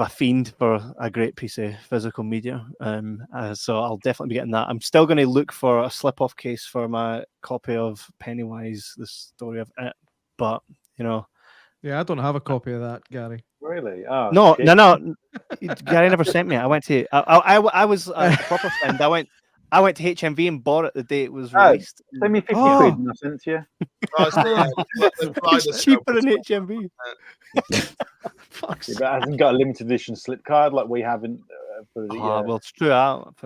fiend for a great piece of physical media. So I'll definitely be getting that. I'm still going to look for a slip-off case for my copy of Pennywise, the story of it. But yeah, I don't have a copy of that, Gary. Really? Oh, no. Gary never sent me it. I went to. I was a proper friend. I went to HMV and bought it the day it was released. Send me 50 quid and I sent it to you. It's cheaper than HMV. But it hasn't got a limited edition slip card like we haven't. Well, it's true.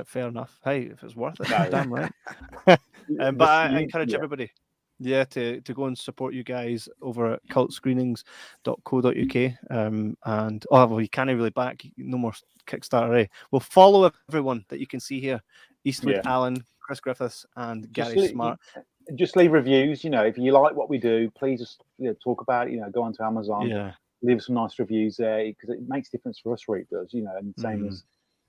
Fair enough. Hey, if it's worth it, damn right. But I encourage everybody. Yeah, to go and support you guys over at cultscreenings.co.uk. And you can't really back, no more Kickstarter. We'll follow everyone that you can see here: Eastwood Allen, Chris Griffiths, and Gary Smart. Just leave reviews. If you like what we do, please just talk about it. Go onto Amazon. Yeah, leave some nice reviews there, because it makes a difference for us. It does. And same as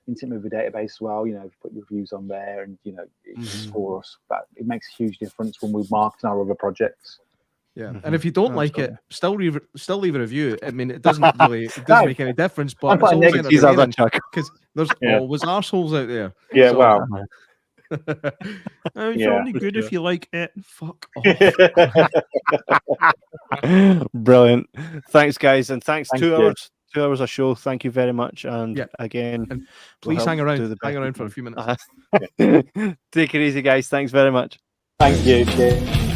Internet Movie Database as well. Put your reviews on there, and it's for us. But it makes a huge difference when we're marketing our other projects. Yeah, and if you don't like it, still leave a review. I mean, it doesn't make any difference, but it's always entertaining because there's always arseholes out there. Yeah, so, well, it's only good if you like it. Fuck off. Brilliant. Thanks, guys, and thanks. 2 hours. 2 hours of show. Thank you very much. And again, and please hang around. Hang around for a few minutes. Take it easy, guys. Thanks very much. Thank you.